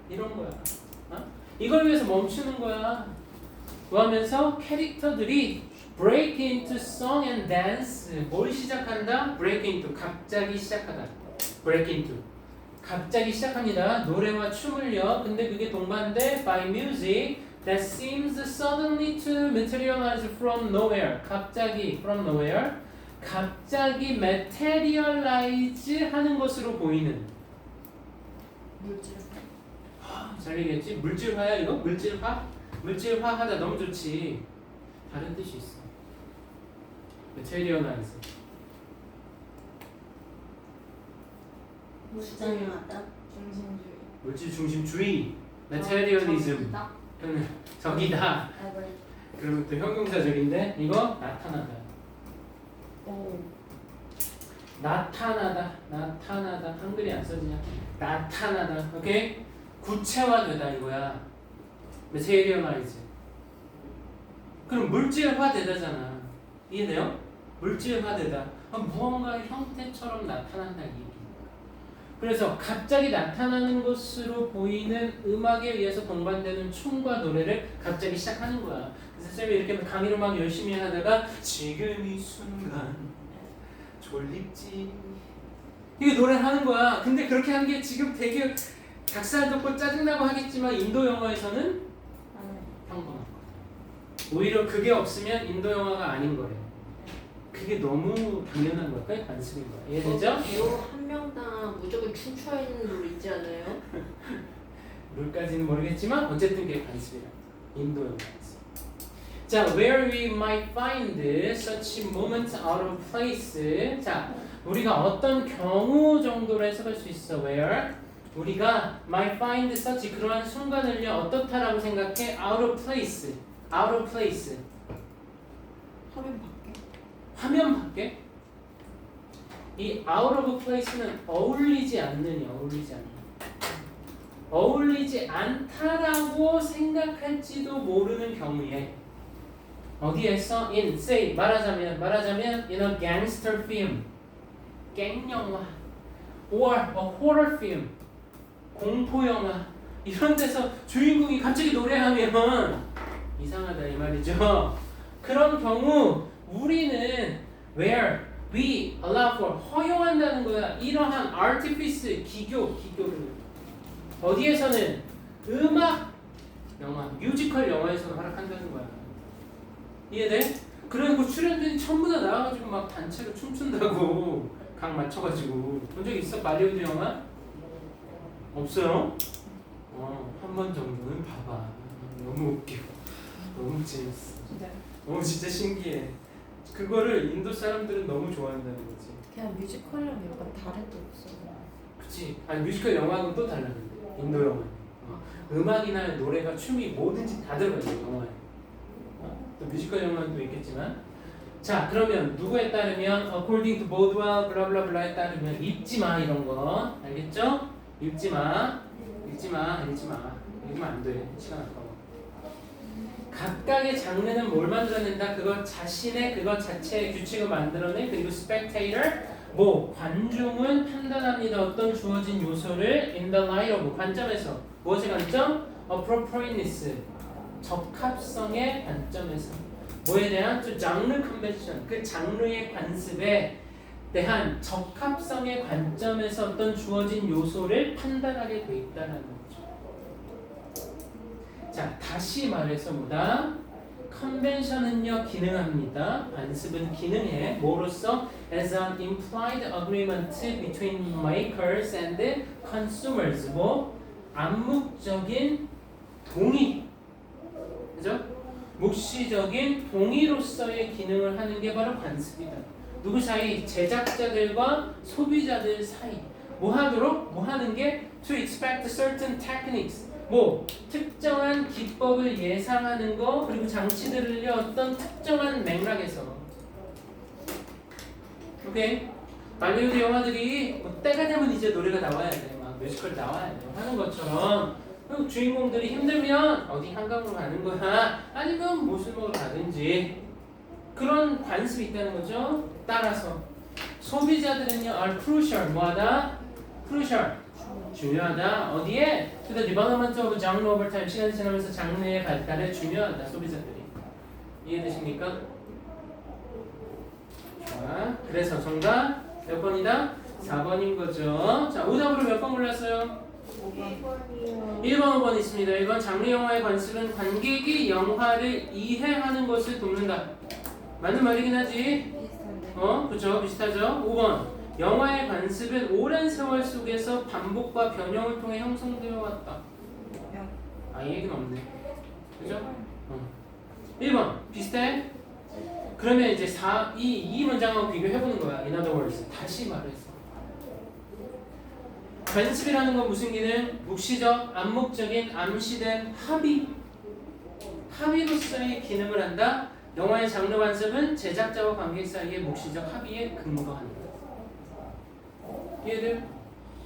이런 거야. 어? 이걸 위해서 멈추는 거야. 뭐 하면서 캐릭터들이 break into song and dance. 뭘 시작한다? break into. 갑자기 시작하다. break into. 갑자기 시작합니다. 노래와 춤을요. 근데 그게 동반돼 by music that seems suddenly to materialize from nowhere. 갑자기 from nowhere. 갑자기 materialize 하는 것으로 보이는. 물질. 잘 얘기했지? 물질화야 이거? 물질화? 물질화하다 너무 좋지. 다른 뜻이 있어. materialize. 물질하다. 중심주의. 물질 중심주의. materialism. 적이다. 그러면 또 형용사적인데 이거 나타나다. 오. 나타나다. 나타나다. 한글이 안 써지냐? 나타나다. 오케이? 구체화되다 이거야. materialize. 그럼 물질화되다잖아. 이해돼요? 물질화되다. 무언가의 형태처럼 나타난다 이 얘기. 그래서 갑자기 나타나는 것으로 보이는 음악에 의해서 동반되는 춤과 노래를 갑자기 시작하는 거야. 그래서 쌤이 이렇게 강의를 막 열심히 하다가 지금 이 순간 졸립지 이게 노래를 하는 거야. 근데 그렇게 한 게 지금 되게 닭살 돋고 짜증나고 하겠지만 인도 영화에서는 평범한 거야. 오히려 그게 없으면 인도 영화가 아닌 거래. 그게 너무 당연한 걸까요? 관습인 거야. 이해되죠? 배우 한 명당 무조건 춤춰 있는 룰 있지 않아요? 룰까지는 모르겠지만 어쨌든 그게 관습이야. 인도 영화에서. 자, where we might find such moments out of place. 자, 우리가 어떤 경우 정도로 해석할 수 있어. where 우리가 might find such 그러한 순간을요 어떻다라고 생각해? out of place. out of place. 화면 밖에. 화면 밖에? 이 out of place는 어울리지 않느냐, 어울리지 않느냐. 어울리지 않다라고 생각할지도 모르는 경우에 어디에서 in say 말하자면 in a gangster film 갱 영화 or a horror film 공포 영화 이런 데서 주인공이 갑자기 노래하면 이상하다 이 말이죠. 그런 경우 우리는 where we allow for 허용한다는 거야. 이러한 artifice 기교를 어디에서는 음악 영화 뮤지컬 영화에서는 허락한다는 거야. 이해돼? 그래갖고 출연진이 전부 다 나와가지고 막 단체로 춤춘다고 각 맞춰가지고 본 적 있어? 발리우드 영화? 없어요? 한 번 정도는 봐봐. 너무 웃겨. 너무 재밌어. 진짜 신기해. 그거를 인도 사람들은 너무 좋아한다는 거지. 그냥 뮤지컬이랑 약간 다른 게 없어. 그치? 아니 뮤지컬 영화하고는 또 달랐는데 인도 영화. 음악이나 노래가 춤이 뭐든지 다 들어가 있어 영화에. 또 뮤지컬 영화는 또 있겠지만. 자 그러면 누구에 따르면 according to Bodwell 블라블라블라에 따르면 읽지 마 이런 거 알겠죠? 읽지 마. 읽으면 안 돼. 시간 아까워. 각각의 장르는 뭘 만들어낸다? 그것 자신의 그것 자체의 규칙을 만들어내. 그리고 spectator 관중은 판단합니다. 어떤 주어진 요소를 in the light of 관점에서 무엇의 관점? appropriateness 적합성의 관점에서 뭐에 대한 to genre convention 그 장르의 관습에 대한 적합성의 관점에서 어떤 주어진 요소를 판단하게 돼 있다는 거죠. 자, 다시 말해서 뭐다? 컨벤션은요 기능합니다. 관습은 기능해. 뭐로써? As an implied agreement between makers and consumers. 암묵적인 동의. 그죠? 묵시적인 동의로서의 기능을 하는 게 바로 관습이다. 누구 사이? 제작자들과 소비자들 사이. 뭐 하도록? 뭐 하는 게? To expect certain techniques. 뭐 특정한 기법을 예상하는 거 그리고 장치들을 어떤 특정한 맥락에서 오케이? 발리우드 영화들이 뭐 때가 되면 이제 노래가 나와야 돼. 막 뮤지컬 나와야 돼. 하는 것처럼 그리고 주인공들이 힘들면 어디 한강으로 가는 거야. 아니면 무술 먹으러 가든지 그런 관습이 있다는 거죠. 따라서 소비자들은요 are crucial 뭐하다? crucial 중요하다. 어디에? To the development of genre over time 시간이 지나면서 장르의 발달에 중요하다. 소비자들이 이해되십니까? 자, 그래서 정답 몇 번이다? 4번인 거죠. 자, 오답으로 몇 번 골랐어요? 1번이요. 1번, 5번 있습니다. 1번 장르 영화의 관습은 관객이 영화를 이해하는 것을 돕는다. 맞는 말이긴 하지. 비슷한데. 그쵸? 비슷하죠? 5번 영화의 관습은 오랜 세월 속에서 반복과 변형을 통해 형성되어 왔다. 이 얘기는 없네. 그죠? 1번 비슷해? 그러면 이제 이 문장하고 비교해보는 거야. In other words, 다시 말해서 관습이라는 건 무슨 기능? 묵시적, 암묵적인, 암시된 합의로서의 기능을 한다. 영화의 장르 관습은 제작자와 관객 사이의 묵시적 합의에 근거한다. 이해돼?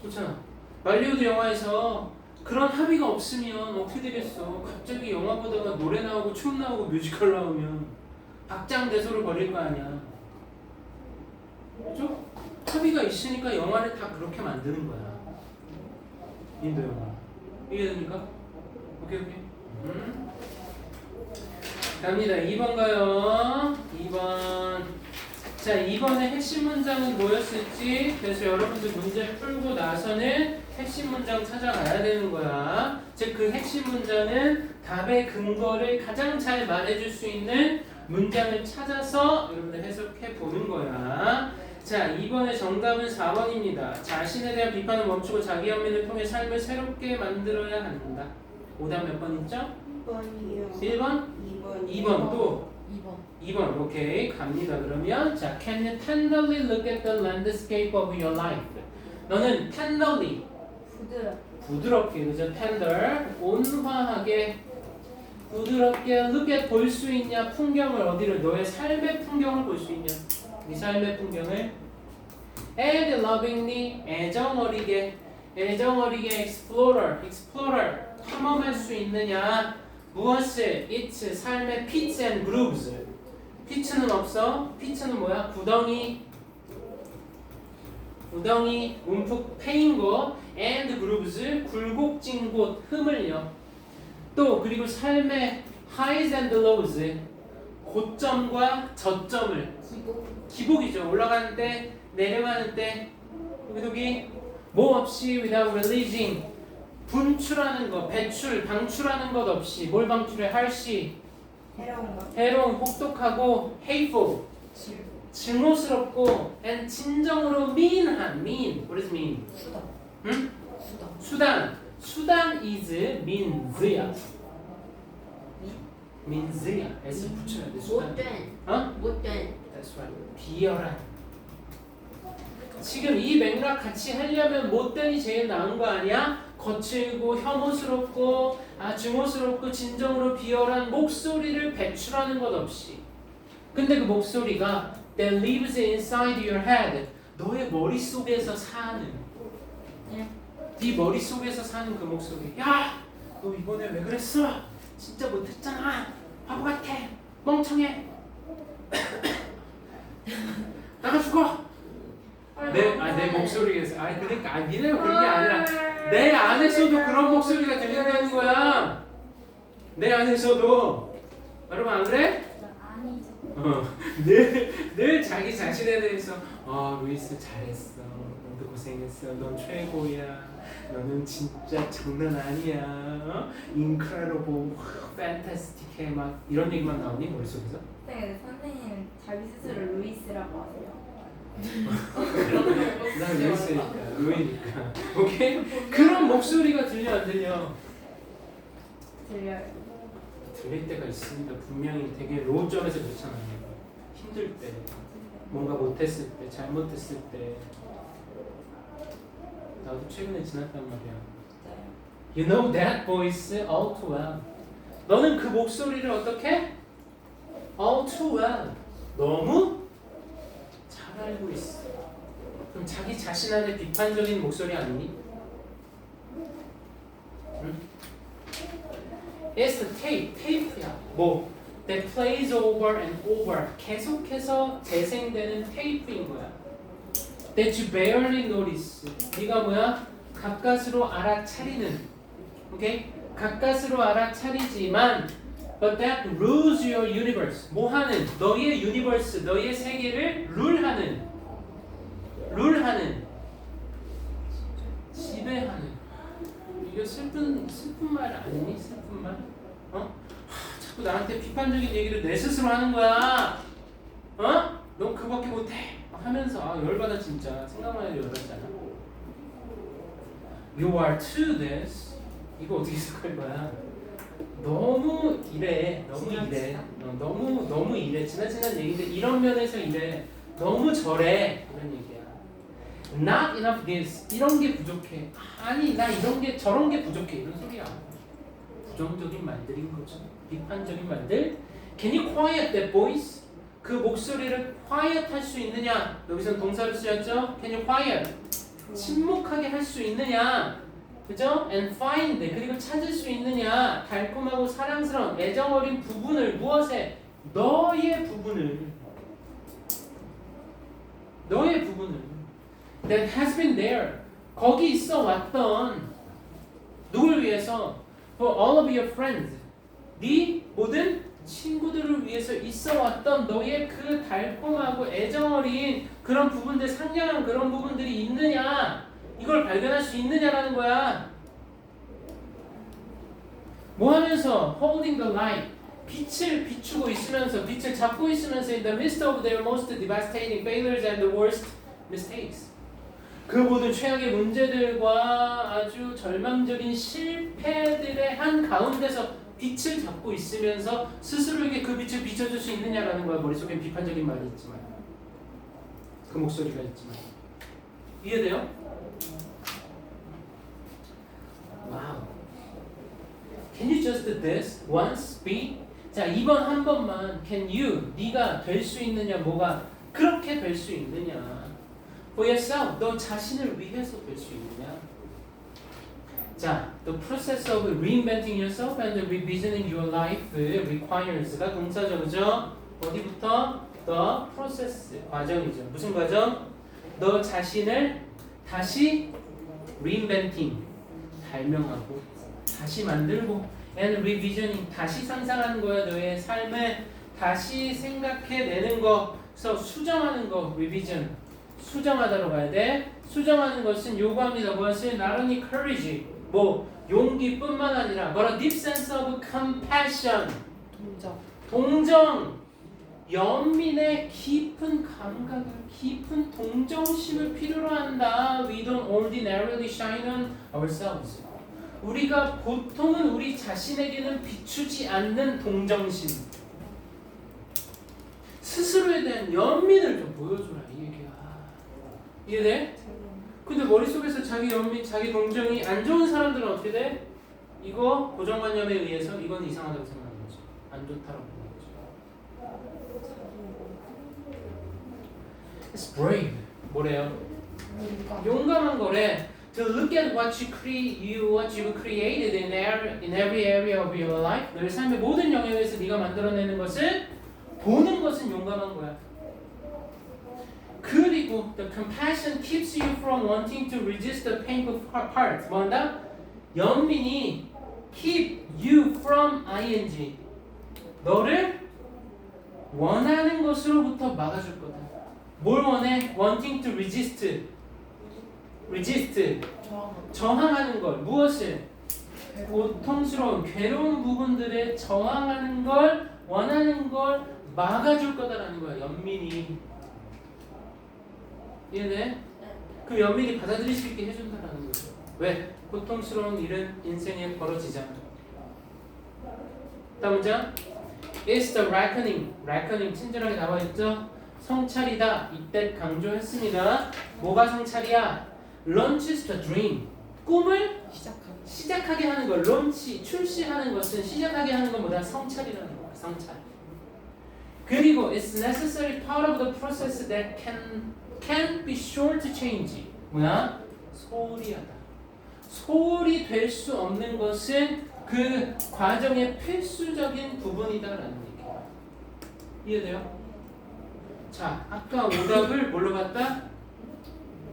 그렇잖아. 말리우드 영화에서 그런 합의가 없으면 어떻게 되겠어? 갑자기 영화 보다가 노래 나오고 춤 나오고 뮤지컬 나오면 박장대소를 벌일 거 아니야. 그죠? 합의가 있으니까 영화를 다 그렇게 만드는 거야. 인도 영화. 이해됩니까? 오케이. 갑니다. 2번 가요. 2번. 자, 2번의 핵심 문장은 뭐였을지. 그래서 여러분들 문제 풀고 나서는 핵심 문장 찾아가야 되는 거야. 즉, 그 핵심 문장은 답의 근거를 가장 잘 말해줄 수 있는 문장을 찾아서 여러분들 해석해 보는 거야. 자, 2번의 정답은 4번입니다. 자신에 대한 비판을 멈추고 자기 연민을 통해 삶을 새롭게 만들어야 한다. 오답 몇 번 있죠? 1번이요. 1번? 2번 또 2번. 2번. 오케이. 갑니다. 그러면 자, can you tenderly look at the landscape of your life? 너는 tenderly 부드럽게 그죠? tender 온화하게 부드럽게 look at 볼 수 있냐? 풍경을 어디를 너의 삶의 풍경을 볼 수 있냐? 네 삶의 풍경을 and lovingly 애정어리게 explorer 탐험할 수 있느냐? 무엇을? It's 삶의 pits and grooves. pits는 없어. pits는 뭐야? 구덩이 움푹 패인 거 and grooves 굴곡진 곳 흠을요. 또 그리고 삶의 highs and lows 고점과 저점을 기복이죠. 올라가는 때 내려가는 때 여기 뭐 없이 without releasing 분출하는 것, 방출하는 것 없이 뭘 방출해? harsh, 해로운, 혹독하고 hateful, 증오스럽고 and 진정으로 mean한 mean. What is mean? 응? 수단 is means야. means야. S 붙여야 돼. 수단. 못된. That's right. 비열한. 지금 이 맥락 같이 하려면 못된이 제일 나은 거 아니야? 거칠고 혐오스럽고 증오스럽고 진정으로 비열한 목소리를 배출하는 것 없이. 근데 그 목소리가 that lives inside your head. 너의 머릿속에서 사는. 네 머릿속에서 사는 그 목소리. 야! 너 이번에 왜 그랬어? 진짜 못했잖아. 바보 같아. 멍청해. 나가 죽어. 내 목소리에서. 그러니까 니네가 그런 게 아니라 내 안에서도 그런 목소리가 들려가는 거야. 내 안에서도. 여러분 안 그래? 늘 자기 자신에 대해서 루이스 잘했어. 너도 고생했어. 넌 최고야. 너는 진짜 장난 아니야. incredible, fantastic해. 막 이런 얘기만 나오니 머릿속에서? 네, 선생님 자기 스스로 루이스라고 하세요. 난 루이스니까, 루이니까. 오케이? 그런 목소리가 들려 안 들려? 들려요. 들릴 때가 있습니다. 분명히 되게 로우점에서 그렇잖아요. 힘들 때, 뭔가 못했을 때, 잘못했을 때. 나도 최근에 지났단 말이야. You know that voice all too well. 너는 그 목소리를 어떻게? All too well. 너무 잘 알고 있어. 그럼 자기 자신한테 비판적인 목소리 아니니? 응? It's the tape, tape야. 뭐? That plays over and over. 계속해서 재생되는 테이프인 거야. That you barely notice. 네가 뭐야? 가까스로 알아차리는. 오케이? 가까스로 알아차리지만 but that rules your universe. 뭐 하는? 너의 유니버스, 너의 세계를 룰하는. 지배하는. 이거 슬픈 말 아니니? 슬픈 말? 어? 자꾸 나한테 비판적인 얘기를 내 스스로 하는 거야. 어? 넌 그거밖에 못해. 하면서 열받아 진짜. 생각만 해도 열받잖아. You are to this. 이거 어떻게 생각할 거야? 너무 이래. 너무 이래. 지나치는 얘기인데 이런 면에서 이래. 너무 저래. 이런 얘기야. Not enough this. 이런 게 부족해. 아니 나 이런 게 저런 게 부족해. 이런 소리야. 부정적인 말들인 거죠. 비판적인 말들. Can you quiet that voice? 그 목소리를 quiet 할 수 있느냐? 여기서는 동사를 쓰였죠? Can you quiet? 침묵하게 할 수 있느냐? 그죠? And find. 그리고 찾을 수 있느냐? 달콤하고 사랑스러운 애정 어린 부분을 무엇에? 너의 부분을. That has been there. 거기 있어 왔던 누굴 위해서? For all of your friends. 네 모든 친구들을 위해서 있어 왔던 너의 그 달콤하고 애정 어린 그런 부분들, 상냥한 그런 부분들이 있느냐? 이걸 발견할 수 있느냐라는 거야. 뭐 하면서? Holding the light. 빛을 비추고 있으면서, 빛을 잡고 있으면서 in the midst of their most devastating failures and the worst mistakes. 그 모든 최악의 문제들과 아주 절망적인 실패들의 한 가운데서 빛을 잡고 있으면서 스스로에게 그 빛을 비춰줄 수 있느냐라는 거야. 머릿속에 비판적인 말이 있지만 그 목소리가 있지만 이해돼요? 와우. Can you just do this once? Be? 자, 이번 한 번만 can you, 네가 될 수 있느냐, 뭐가 그렇게 될 수 있느냐. For yourself, 너 자신을 위해서 될 수 있느냐. 자, the process of reinventing yourself and revisioning your life requires가 동사죠, 그죠? 어디부터? The process, 과정이죠. 무슨 과정? 너 자신을 다시 reinventing, 발명하고 다시 만들고 and revisioning, 다시 상상하는 거야. 너의 삶을 다시 생각해내는 거. 그래서 수정하는 거, revision. 수정하다로 가야 돼. 수정하는 것은 요구합니다. 무엇을? Not only courage, 뭐 용기뿐만 아니라 but a deep sense of compassion. 동정. 연민의 깊은 감각을, 깊은 동정심을 필요로 한다. We don't ordinarily shine on ourselves. 우리가 보통은 우리 자신에게는 비추지 않는 동정심. 스스로에 대한 연민을 좀 보여줘라 이 얘기야. 이해돼? 근데 머릿속에서 자기 연민, 자기 동정이 안 좋은 사람들은 어떻게 돼? 이거 고정관념에 의해서 이건 이상하다고 생각하는 거죠. 안 좋다라고 보는 거죠. It's brave. 뭐래요? 용감한 거래. To look at what you created in every area of your life. 너의 삶의 모든 영역에서 네가 만들어내는 것을 보는 것은 용감한 거야. 그리고 the compassion keeps you from wanting to resist the painful part. 뭐한다? 연민이 keep you from ing. 너를 원하는 것으로부터 막아줄 거다. 뭘 원해? wanting to resist. 저항하는 걸. 무엇을? 고통스러운 괴로운 부분들에 저항하는 걸, 원하는 걸 막아줄 거다라는 거야. 연민이. 이해돼? 그 연민이 받아들일 수 있게 해준다라는 거죠. 왜? 고통스러운 일은 인생에 벌어지잖아. 다음 문장. It's the reckoning. reckoning 친절하게 나와있죠? 성찰이다. 이때 강조했습니다. 뭐가 성찰이야? Launches the dream. 꿈을 시작하고. 시작하게 하는 것, 론치, 출시하는 것은 시작하게 하는 것보다 성찰이라는 거야. 성찰. 그리고 it's necessary part of the process that can be sure to change. 뭐야? 소홀히하다. 소홀히 될 수 없는 것은 그 과정의 필수적인 부분이다라는 얘기야. 이해돼요? 자, 아까 오답을 뭘로 봤다?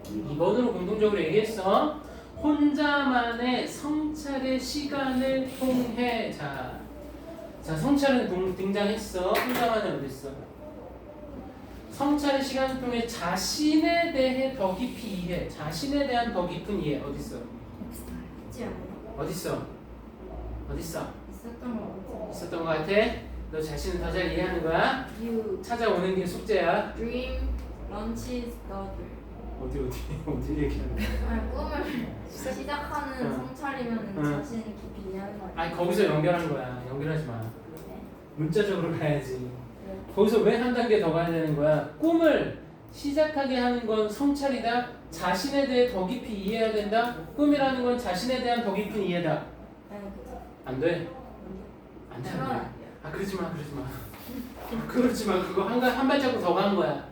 2번으로 공통적으로 얘기했어. 혼자만의 성찰의 시간을 통해. 자, 성찰은 등장했어. 혼자만의 어딨어? 성찰의 시간을 통해 자신에 대해 더 깊이 이해. 자신에 대한 더 깊은 이해. 어딨어? 있지 않아요? 어딨어? 있었던 거 같아요. 있었던 것 같아? 너 자신을 더 잘 이해하는 거야? You 찾아오는 게 숙제야. dream lunches daughter. 어디 얘기하는 거야? 아니 꿈을 시작하는 응. 성찰이면 응. 자신을 깊이 이해하는 거 아니에요? 아니 거기서 연결한 거야. 연결하지 마. 네. 문자적으로 가야지. 네. 거기서 왜 한 단계 더 가야 되는 거야? 꿈을 시작하게 하는 건 성찰이다. 자신에 대해 더 깊이 이해해야 된다. 꿈이라는 건 자신에 대한 더 깊은 이해다. 아니 그죠. 안 돼. 안 돼. 그건 안 안 돼. 돼요. 아 그러지 마. 그러지 마. 그거 한 발자국 더 간 거야.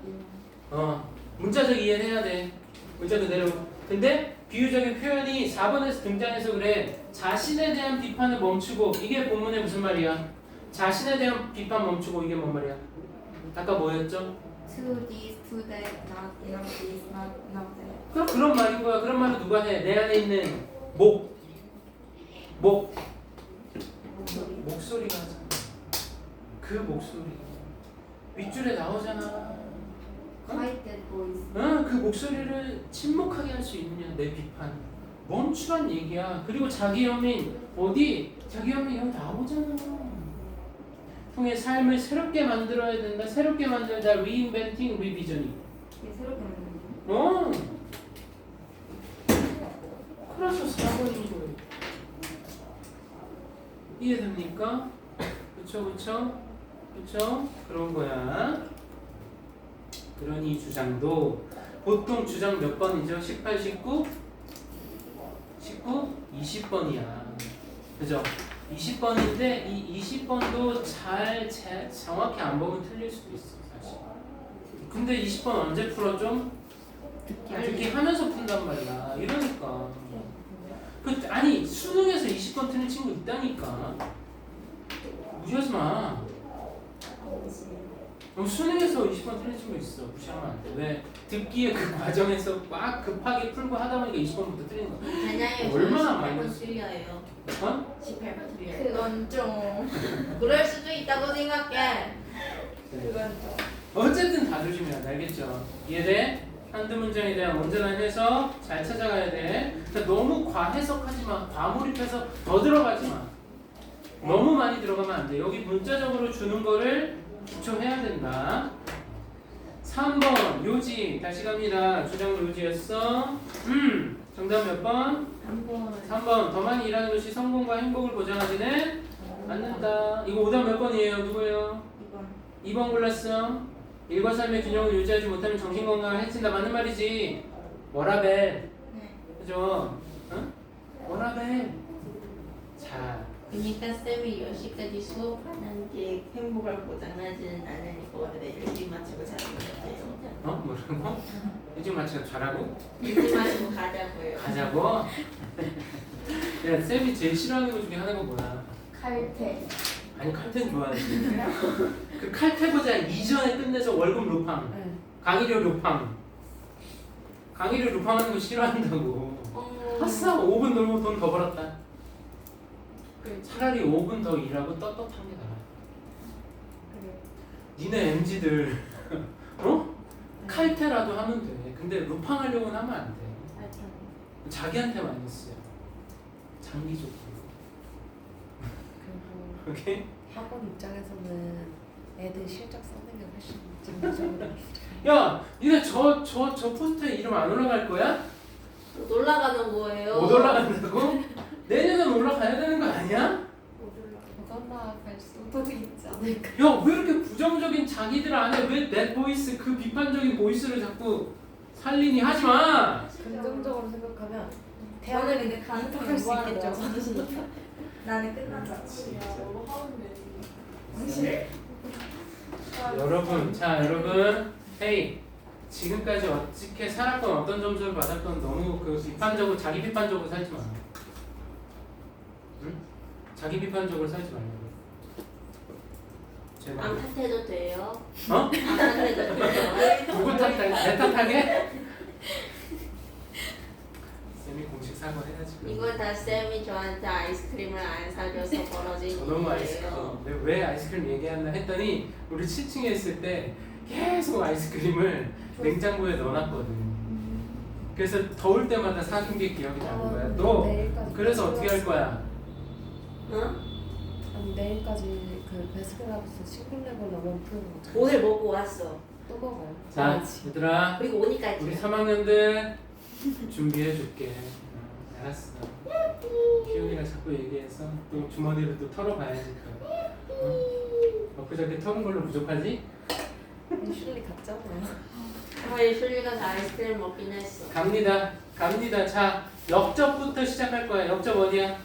문자적 이해를 해야 돼. 문자 그대로. 근데 비유적인 표현이 4번에서 등장해서 그래. 자신에 대한 비판을 멈추고. 이게 본문의 무슨 말이야? 자신에 대한 비판 멈추고. 이게 뭔 말이야? 아까 뭐였죠? To this, to that, not enough this, not enough that. 그런 말인 거야. 그런 말을 누가 해? 내 안에 있는 목소리가 하잖아. 그 목소리 윗줄에 나오잖아. Quiet that voice. 그 목소리를 침묵하게 할 수 있느냐. 내 비판 멈추란 얘기야. 그리고 자기 혐의 어디? 자기 혐의 여기 나오잖아. 통해 삶을 새롭게 만들어야 된다. 새롭게 만들다. reinventing, revisioning. 이게 새롭게 만든 거. 그래서 4번인 거예요. 이해됩니까? 그쵸? 그런 거야. 그러니 주장도 보통 주장 몇 번이죠? 18, 19? 20번이야. 그죠? 20번인데 이 20번도 정확히 안 보면 틀릴 수도 있어 사실. 근데 20번 언제 풀어 좀? 듣기 하면서 푼단 말이야. 이러니까. 아니 수능에서 20번 틀린 친구 있다니까. 무시하지 마. 수능에서 20번 틀린 친구 있어. 무시하면 안 돼. 왜? 듣기의 그 과정에서 막 급하게 풀고 하다 보니까 20번부터 틀린 거야. 단양에서 얼마나 18번 많이 틀려요. 어? 18번 틀려요. 그건 좀. 그럴 수도 있다고 생각해. 그건 좀. 어쨌든 다 조심해야 돼. 알겠죠? 이해돼? 한두 문장에 대한 온전한 해석 잘 찾아가야 돼. 그러니까 너무 과해석하지 마. 과몰입해서 더 들어가지 마. 너무 많이 들어가면 안 돼. 여기 문자적으로 주는 거를 기초해야 된다. 3번 요지 다시 갑니다. 주장도 요지였어. 정답 몇 번? 3번. 더 많이 일하는 것이 성공과 행복을 보장하지는 않는다. 이거 오답 몇 번이에요? 누구예요? 2번 골랐어. 일과 삶의 균형을 유지하지 못하면 정신건강을 해친다. 맞는 말이지. 워라벨. 네. 그죠? 응? 워라벨. 자, 그러니까 쌤이 10시까지 수업하는 게 행복을 보장하지는 않으니까 오늘 일찍 마치고 자는 거예요. 뭐라고? 일찍 마치고 자라고? 일찍 마치고 가자고요. 가자고? 야, 쌤이 제일 싫어하는 것 중에 하나가 뭐야? 칼퇴. 아니, 칼퇴는 좋아하지. 그 칼퇴보자 이전에 끝내서 월급 루팡. 네. 강의료 루팡. 강의료 루팡하는 거 싫어한다고. 아싸, 5분 놀고 돈 더 벌었다. 차라리 5분 더 일하고 떳떳합니다. 니네 MZ들 칼퇴라도 하면 돼. 근데 루팡하려고는 하면 안 돼. 자기한테 마이너스야. 장기적으로. 그리고 오케이? 학원 입장에서는 애들 실적 쓰는 게 훨씬 진짜적으로. 야, 니네 저 포스터에 이름 안 올라갈 거야? 못 올라가는 거예요. 못 올라간다고? 내년은 올라가야 되는 거 아니야? 올라갈 수도 있지 않을까. 야, 왜 이렇게 부정적인 자기들 안에 왜 내 보이스 그 비판적인 보이스를 자꾸 살리니? 하지 마. 긍정적으로 생각하면 저는 근데 할 가능성이 수 무한한 있겠죠. 거야. 찾으시니까. 나는 끝나지 여러분, 자 여러분, 헤이 지금까지 어떻게 살았건 어떤 점수를 받았건 너무 그 비판적으로 자기 비판적으로 살지 마. 응? 자기 비판적으로 살지 말라고. 제발. 안 탓해도 돼요? 어? 안 탓해도 돼요? 누구 탓하게? 내 탓하게? 쌤이 공식 사과해야지. 이거 다 쌤이 저한테 아이스크림을 안 사줘서 벌어진 너무 아이스크림. 일이에요. 왜 아이스크림 얘기했나 했더니 우리 7층에 있을 때 계속 아이스크림을 냉장고에 넣어놨거든. 그래서 더울 때마다 사준 게 기억이 나는 거야. 너 그래서 어떻게 할 거야? 응? 아니 내일까지 그 베스킨라빈스 싱글레볼라 원푸는 거 오늘 먹고 왔어. 또 먹어요. 자, 얘들아, 그리고 오니까 우리 3학년들 준비해줄게. 알았어. 희훈이가 자꾸 얘기해서 또 주머니를 또 털어봐야지. 엊그저께 털은 걸로 부족하지? 슐리 같잖아요. 오늘 술리가 아이스크림 먹긴 했어. 갑니다. 자, 역접부터 시작할 거야. 역접 어디야?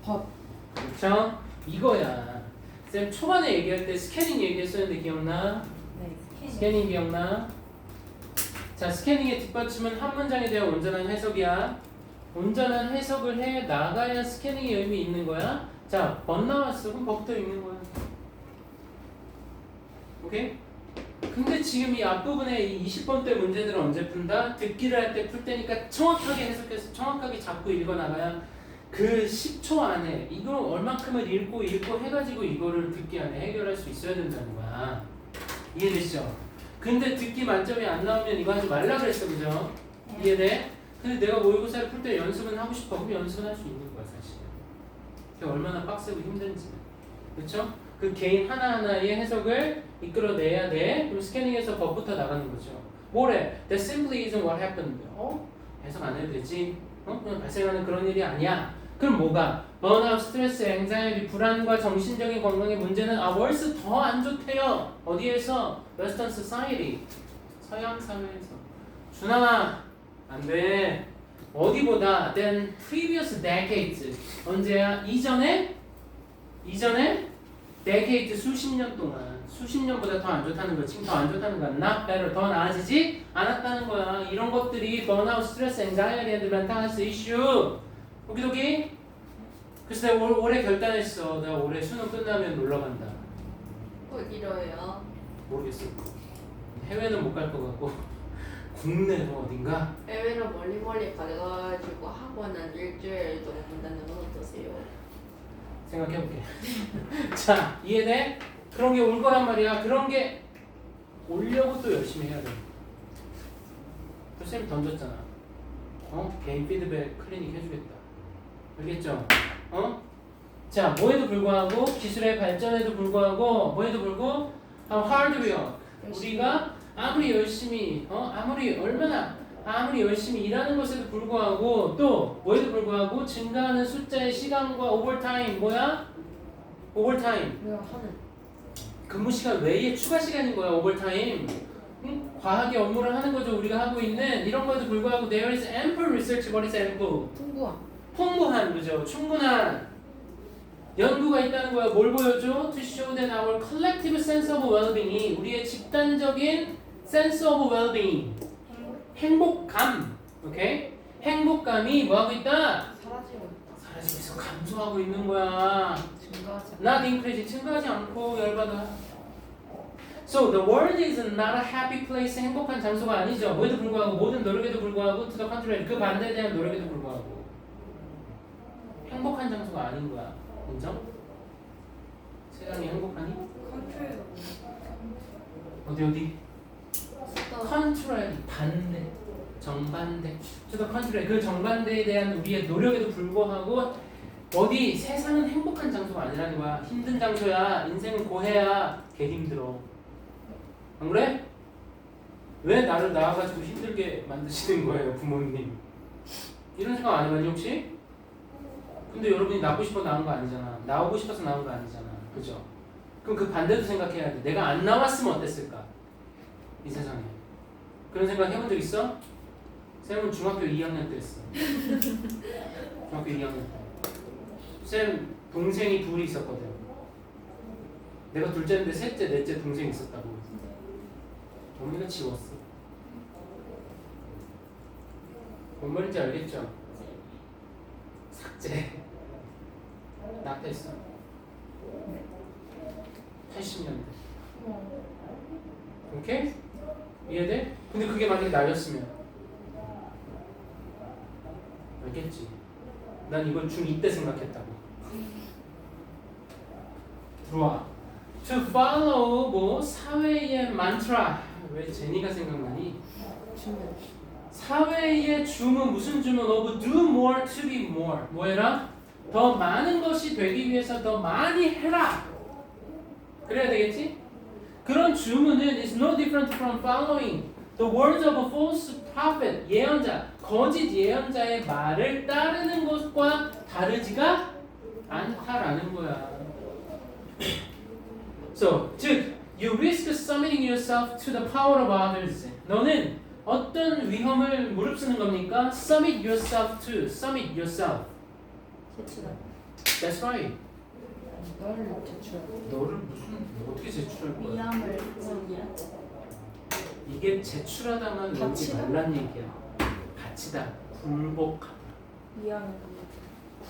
법. 그렇죠? 이거야. 쌤 초반에 얘기할 때 스캐닝 얘기했었는데 기억나? 네. 스캐닝 기억나? 자, 스캐닝의 뒷받침은 한 문장에 대한 온전한 해석이야. 온전한 해석을 해 나가야 스캐닝의 의미 있는 거야. 자, 번 나왔어. 그럼 법부터 읽는 거야. 오케이? 근데 지금 이 앞부분에 이 20번 대 문제들은 언제 푼다? 듣기를 할 때 풀 때니까 정확하게 해석해서 정확하게 잡고 읽어 나가야 그 10초 안에 이걸 얼만큼을 읽고 해가지고 이거를 듣기 안에 해결할 수 있어야 된다는 거야. 이해되시죠? 근데 듣기 만점이 안 나오면 이거 하지 말라 그랬어, 그죠? 이해돼? 근데 내가 모의고사를 풀 때 연습은 하고 싶어. 그럼 연습은 할 수 있는 거야, 사실. 그게 얼마나 빡세고 힘든지. 그렇죠? 그 개인 하나하나의 해석을 이끌어내야 돼. 그럼 스캐닝에서 법부터 나가는 거죠. 뭐래? That simply isn't what happened. 해석 안 해도 되지. 그냥 발생하는 그런 일이 아니야. 그럼 뭐가? 번아웃, 스트레스, 앵자이티, 불안과 정신적인 건강의 문제는 worse 더 안 좋대요. 어디에서? Western society. 서양 사회에서. 준아, 안 돼. 어디보다 than previous decades. 언제야? 이전에 decade 수십 년 동안 수십 년보다 더 안 좋다는 거야. 지금 더 안 좋다는 거야. not better 더 나아지지 않았다는 거야. 이런 것들이 번아웃, 스트레스, 앵자이티 and mental health issue. 오키도키? 그래서 내가 올해 결단했어. 내가 올해 수능 끝나면 놀러 간다. 어디로요? 모르겠어. 해외는 못 갈 것 같고 국내로 어딘가? 해외로 멀리 가가지고 학원은 일주일 정도 본다는 건 어떠세요? 생각해볼게. 자, 이해돼? 그런 게 올 거란 말이야. 그런 게 오려고 또 열심히 해야 돼. 또 쌤이 던졌잖아. 개인 피드백 클리닉 해주겠다. 알겠죠? 자, 뭐에도 불구하고 기술의 발전에도 불구하고 뭐에도 불구하고 hard work. 우리가 아무리 열심히 아무리 열심히 일하는 것에도 불구하고 또 뭐에도 불구하고 증가하는 숫자의 시간과 오버타임 오버타임 우리가 하는 근무 시간 외에 추가 시간인 거야. 오버타임 과학의 업무를 하는 거죠. 우리가 하고 있는 이런 거에도 불구하고 there is ample research. what is ample? 풍부한 그죠? 충분한 연구가 있다는 거야. 뭘 보여줘? To show that our collective sense of well-being, 우리의 집단적인 sense of well-being, 행복감, 오케이? 행복감이 뭐하고 있다? 사라지고 있어. 감소하고 있는 거야. 증가하지 Not increase, 증가하지 않고 열받아. So the world is not a happy place. 행복한 장소가 아니죠. 뭐에도 불구하고 모든 노력에도 불구하고 to the contrary, 그 반대에 대한 노력에도 불구하고 행복한 장소가 아닌 거야. 인정? 세상이 행복하니? 어디? 컨트롤 반대, 정반대. 저도 컨트롤 그 정반대에 대한 우리의 노력에도 불구하고 어디 세상은 행복한 장소가 아니라는 거야. 힘든 장소야. 인생은 고해야. 개 힘들어. 안 그래? 왜 나를 낳아가지고 힘들게 만드시는 거예요, 부모님? 이런 생각 안 해봤니 혹시? 근데 여러분이 낳고 싶어 낳은 거 아니잖아. 나오고 싶어서 낳은 거 아니잖아. 그죠? 그럼 그 반대도 생각해야 돼. 내가 안 나왔으면 어땠을까? 이 세상에. 그런 생각 해본 적 있어? 쌤은 중학교 2학년 때 했어. 중학교 2학년 때. 쌤 동생이 둘이 있었거든. 내가 둘째인데 셋째, 넷째 동생이 있었다고. 어머니가 지웠어. 뭔 말인지 알겠죠? 삭제. 낙태했어. 80년대. 오케이? 이해돼? 근데 그게 만약에 나였으면 알겠지? 난 이걸 중2 때 생각했다고. 들어와. To follow 뭐 사회의 만트라. 왜 제니가 생각나니? 주문. 사회의 주문 무슨 주문? of do more to be more. 뭐해라? 더 많은 것이 되기 위해서 더 많이 해라. 그래야 되겠지? 그런 주문은 is no different from following the words of a false prophet. 예언자, 거짓 예언자의 말을 따르는 것과 다르지가 않다라는 거야. So, 즉, you risk submitting yourself to the power of others. 너는 어떤 위험을 무릅쓰는 겁니까? Submit yourself to, submit yourself. 제출한. That's right. 너를 제출한. 너를 무슨 어떻게 제출할 거야? 위험을 저기야. 이게 제출하다만 여기 가치다? 말란 얘기야. 가치다. 굴복하다. 위험을.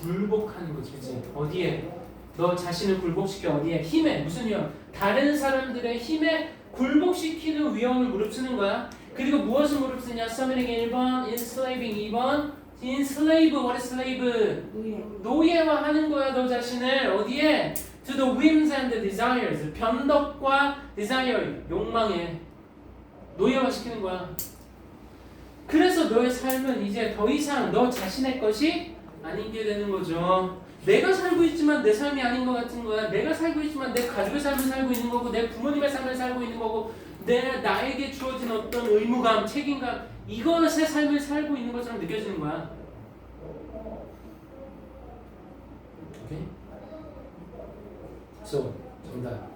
굴복하는 거지, 그치? 어디에? 너 자신을 굴복시켜 어디에? 힘에. 무슨 위험? 다른 사람들의 힘에 굴복시키는 위험을 무릅쓰는 거야. 그리고 무엇을 무릅쓰냐? Submitting 1번, enslaving 2번. enslave, what is slave? 노예. 노예화하는 거야 너 자신을. 어디에? To the whims and the desires. 변덕과 desire, 욕망에 노예화시키는 거야. 그래서 너의 삶은 이제 더 이상 너 자신의 것이 아닌 게 되는 거죠. 내가 살고 있지만 내 삶이 아닌 것 같은 거야. 내가 살고 있지만 내 가족의 삶을 살고 있는 거고 내 부모님의 삶을 살고 있는 거고 나에게 주어진 어떤 의무감, 책임감 이것의 삶을 살고 있는 것처럼 느껴지는 거야. 오케이? So, 정답.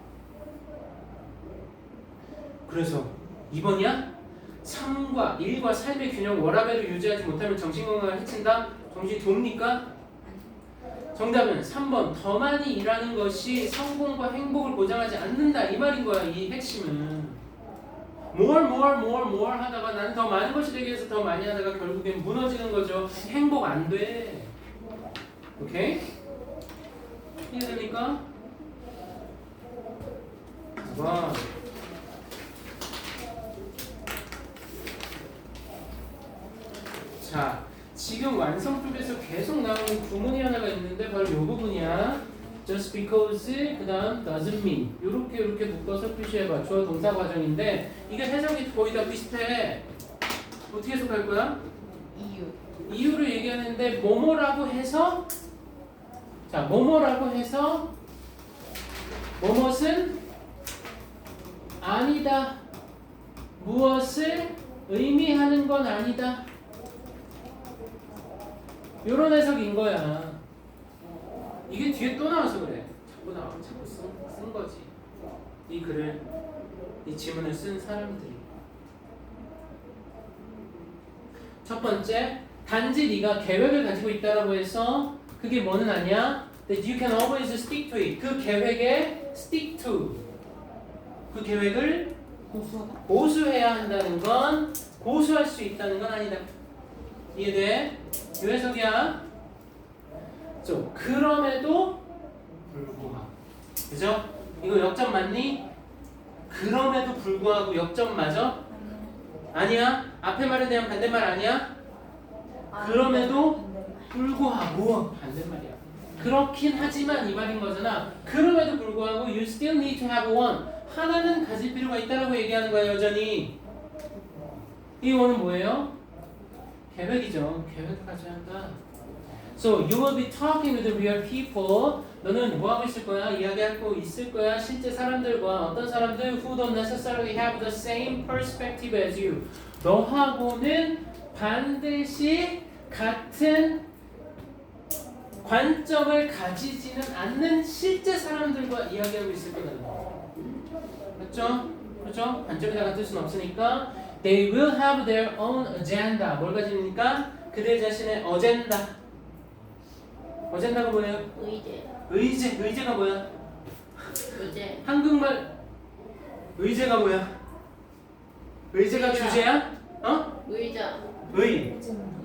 그래서 2번이야? 삶과 일과 삶의 균형 워라밸을 유지하지 못하면 정신건강을 해친다? 정신이 돕니까? 정답은 3번. 더 많이 일하는 것이 성공과 행복을 보장하지 않는다 이 말인 거야. 이 핵심은 more 하다가 나는 더 많은 것이 되기 위해서 더 많이 하다가 결국엔 무너지는 거죠. 행복 안 돼. 오케이? 이해됩니까? 4번. 자, 지금 완성 쪽에서 계속 나오는 구문이 하나가 있는데 바로 이 부분이야. Just because 그 다음 doesn't mean 이렇게 묶어서 표시해봐. 주어 동사 과정인데 이게 해석이 거의 다 비슷해. 어떻게 해석할 거야? 이유를 얘기하는데 뭐뭐라고 해서 자 뭐뭐라고 해서 뭐뭇은 아니다. 무엇을 의미하는 건 아니다. 요런 해석인 거야. 이게 뒤에 또 나와서 그래. 자꾸 쓴 거지. 이 글을, 이 지문을 쓴 사람들이. 첫 번째, 단지 네가 계획을 가지고 있다라고 해서 그게 뭐는 아니야? That you can always stick to it. 그 계획에 stick to. 그 계획을 고수해야 한다는 건 고수할 수 있다는 건 아니다. 이해돼? 이 해석이야. 그럼에도 불구하고. 그죠? 이거 역점 맞니? 그럼에도 불구하고 역점 맞아? 아니야? 앞에 말에 대한 반대말 아니야? 그럼에도 불구하고 반대말이야. 그렇긴 하지만 이 말인 거잖아. 그럼에도 불구하고 you still need to have one. 하나는 가질 필요가 있다라고 얘기하는 거야 여전히. 이 원은 뭐예요? 계획이죠. 계획을 가져야 한다. So you will be talking with the real people. 너는 뭐 하고 있을 거야? 이야기하고 있을 거야. 실제 사람들과 어떤 사람들 who don't necessarily have the same perspective as you. 너하고는 반드시 같은 관점을 가지지는 않는 실제 사람들과 이야기하고 있을 거다. 맞죠? 그렇죠? 관점이 다 같을 수는 없으니까 They will have their own agenda. 뭘 가집니까? 그들 자신의 어젠다. 어젠다가 뭐예요? 의제. 의제가 뭐야? 의제. 한국말 의제가 뭐야? 의제가 의자. 주제야? 의자.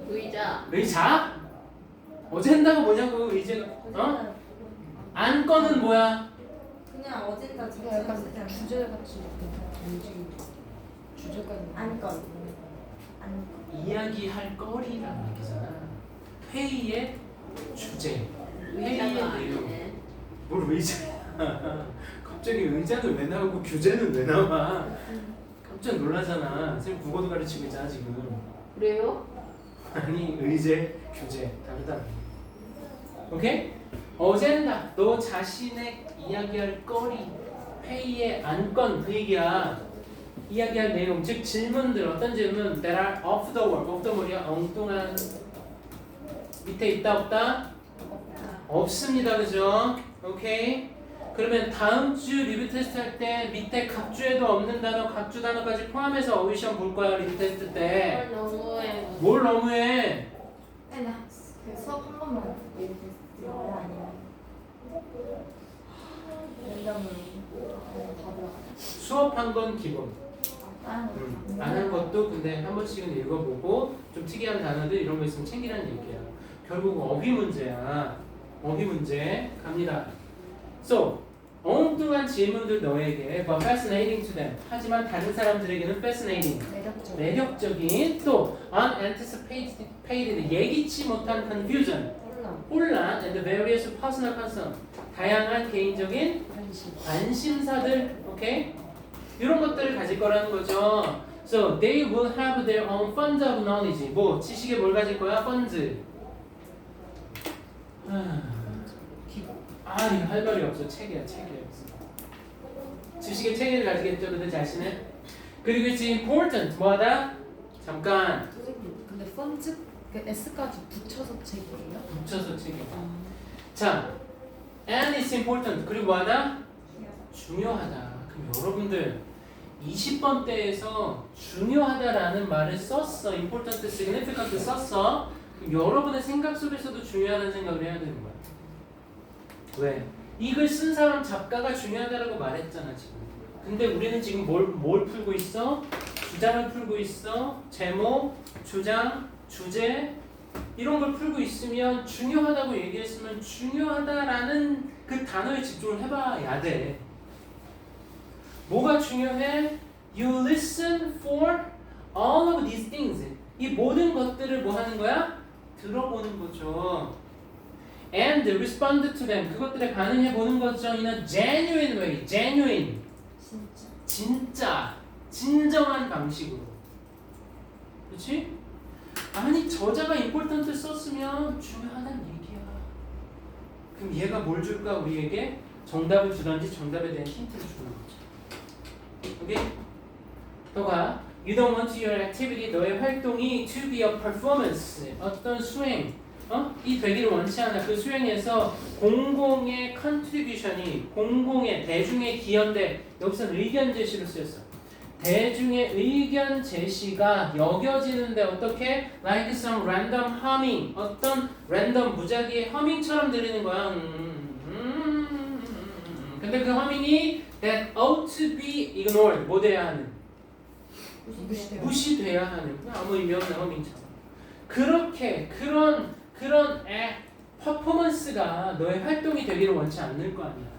의자. 의자? 어젠다가 뭐냐고 의제가 안건은 뭐야? 그냥 어젠다 이게 자체가 약간 쓰지 않아요? 주제같이 이렇게 움직이는 주제가 있는 안건. 이야기할 거리라는 얘기잖아. 회의의 주제. 의자가 내용. 아니네. 뭘 의자야? 갑자기 의자는 왜 나오고 규제는 왜 나와? 깜짝 놀라잖아. 선생님 국어도 가르치고 있잖아 지금. 그래요? 아니 의제, 규제 다르다. 오케이? 어젠다. 너 자신의 이야기할 거리, 회의의 안건 그 얘기야. 이야기할 내용, 즉 질문들 어떤 질문? That are off the wall. off the wall이야. 엉뚱한 밑에 있다 없다? 없습니다. 그죠? 오케이? 그러면 다음 주 리뷰 테스트 할 때 밑에 각주에도 없는 단어, 각주 단어까지 포함해서 어휘 시험 볼 거야 리뷰 테스트 때. 너무해. 뭘 너무해? 아니 그 수업 한 번만 얘기했어요. 아니면 랜덤으로 답을 수업한 건 기본. 다른 거 안 한 것도 근데 한 번씩은 읽어보고 좀 특이한 단어들 이런 거 있으면 챙기라는 얘기야. 결국 어휘 문제야. 어휘 문제 갑니다. So 엉뚱한 질문들 너에게 but fascinating to them. 하지만 다른 사람들에게는 fascinating. 매력적. 매력적인 또 unanticipated 예기치 못한 confusion. 혼란 and various personal concern. 다양한 개인적인 관심사들. 오케이? 이런 것들을 가질 거라는 거죠. So they will have their own fund of knowledge. 뭐 지식에 뭘 가질 거야? funds. 이거 할 말이 없어. 체계야, 체계 없어. 지식의 체계를 가지겠죠, 그들 자신은. 그리고 it's important. 뭐하다? 잠깐. 선생님, 근데 펀즈 그 S까지 붙여서 책이에요? 붙여서 체계. 자, and it's important. 그리고 뭐하다? 중요하다. 그럼 여러분들 20번 때에서 중요하다라는 말을 썼어. important, significant 썼어. 그럼 여러분의 생각 속에서도 중요하다는 생각을 해야 되는 거야. 왜? 이 글 쓴 사람 작가가 중요하다라고 말했잖아 지금. 근데 우리는 지금 뭘 풀고 있어? 주장을 풀고 있어. 제목, 주장, 주제 이런 걸 풀고 있으면 중요하다고 얘기했으면 중요하다라는 그 단어에 집중을 해봐야 돼. 뭐가 중요해? You listen for all of these things. 이 모든 것들을 뭐 하는 거야? 들어보는 거죠. And respond to them. 그것들에 반응해 보는 거죠. In a genuine way. genuine. 진짜. 진정한 방식으로. 그렇지? 아니 저자가 important 썼으면 중요하다는 얘기야. 그럼 얘가 뭘 줄까 우리에게? 정답을 주던지 정답에 대한 힌트를 주는 거죠. 오케이? 또 가. You don't want your activity, 너의 활동이 to be a performance. 어떤 수행. 이 되기를 원치 않아. 그 수행에서 공공의 컨트리뷰션이 공공의 대중의 기여인데 여기서는 의견 제시로 쓰였어. 대중의 의견 제시가 여겨지는데 어떻게? Like some random humming. 어떤 랜덤 무작위의 허밍처럼 들리는 거야. 근데 그 허밍이 that ought to be ignored. 뭐 돼야 하는? 무시돼야 하는. 아무 의미 없는 허밍처럼. 그렇게 그런 퍼포먼스가 너의 활동이 되기를 원치 않는 거 아니야.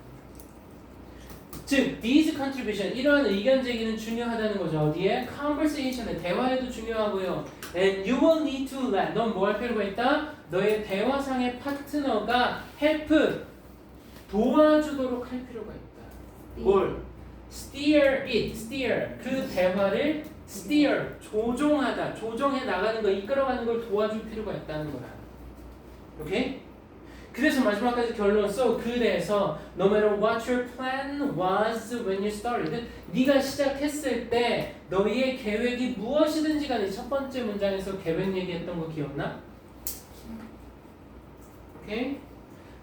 즉, these contribution 이러한 의견 제기는 중요하다는 거죠. 어디에? conversation에 대화에도 중요하고요. And you will need to let. 넌 뭐 할 필요가 있다? 너의 대화상의 파트너가 help 도와주도록 할 필요가 있다. 뭘? steer it. steer 그 대화를 steer 조종하다. 조정해 나가는 거, 이끌어가는 걸 도와줄 필요가 있다는 거야. 오케이? 그래서 마지막까지 결론 써. 그래서 no matter what your plan was when you started, 네가 시작했을 때 너희의 계획이 무엇이든지 간에 첫 번째 문장에서 계획 얘기했던 거 기억나? 오케이?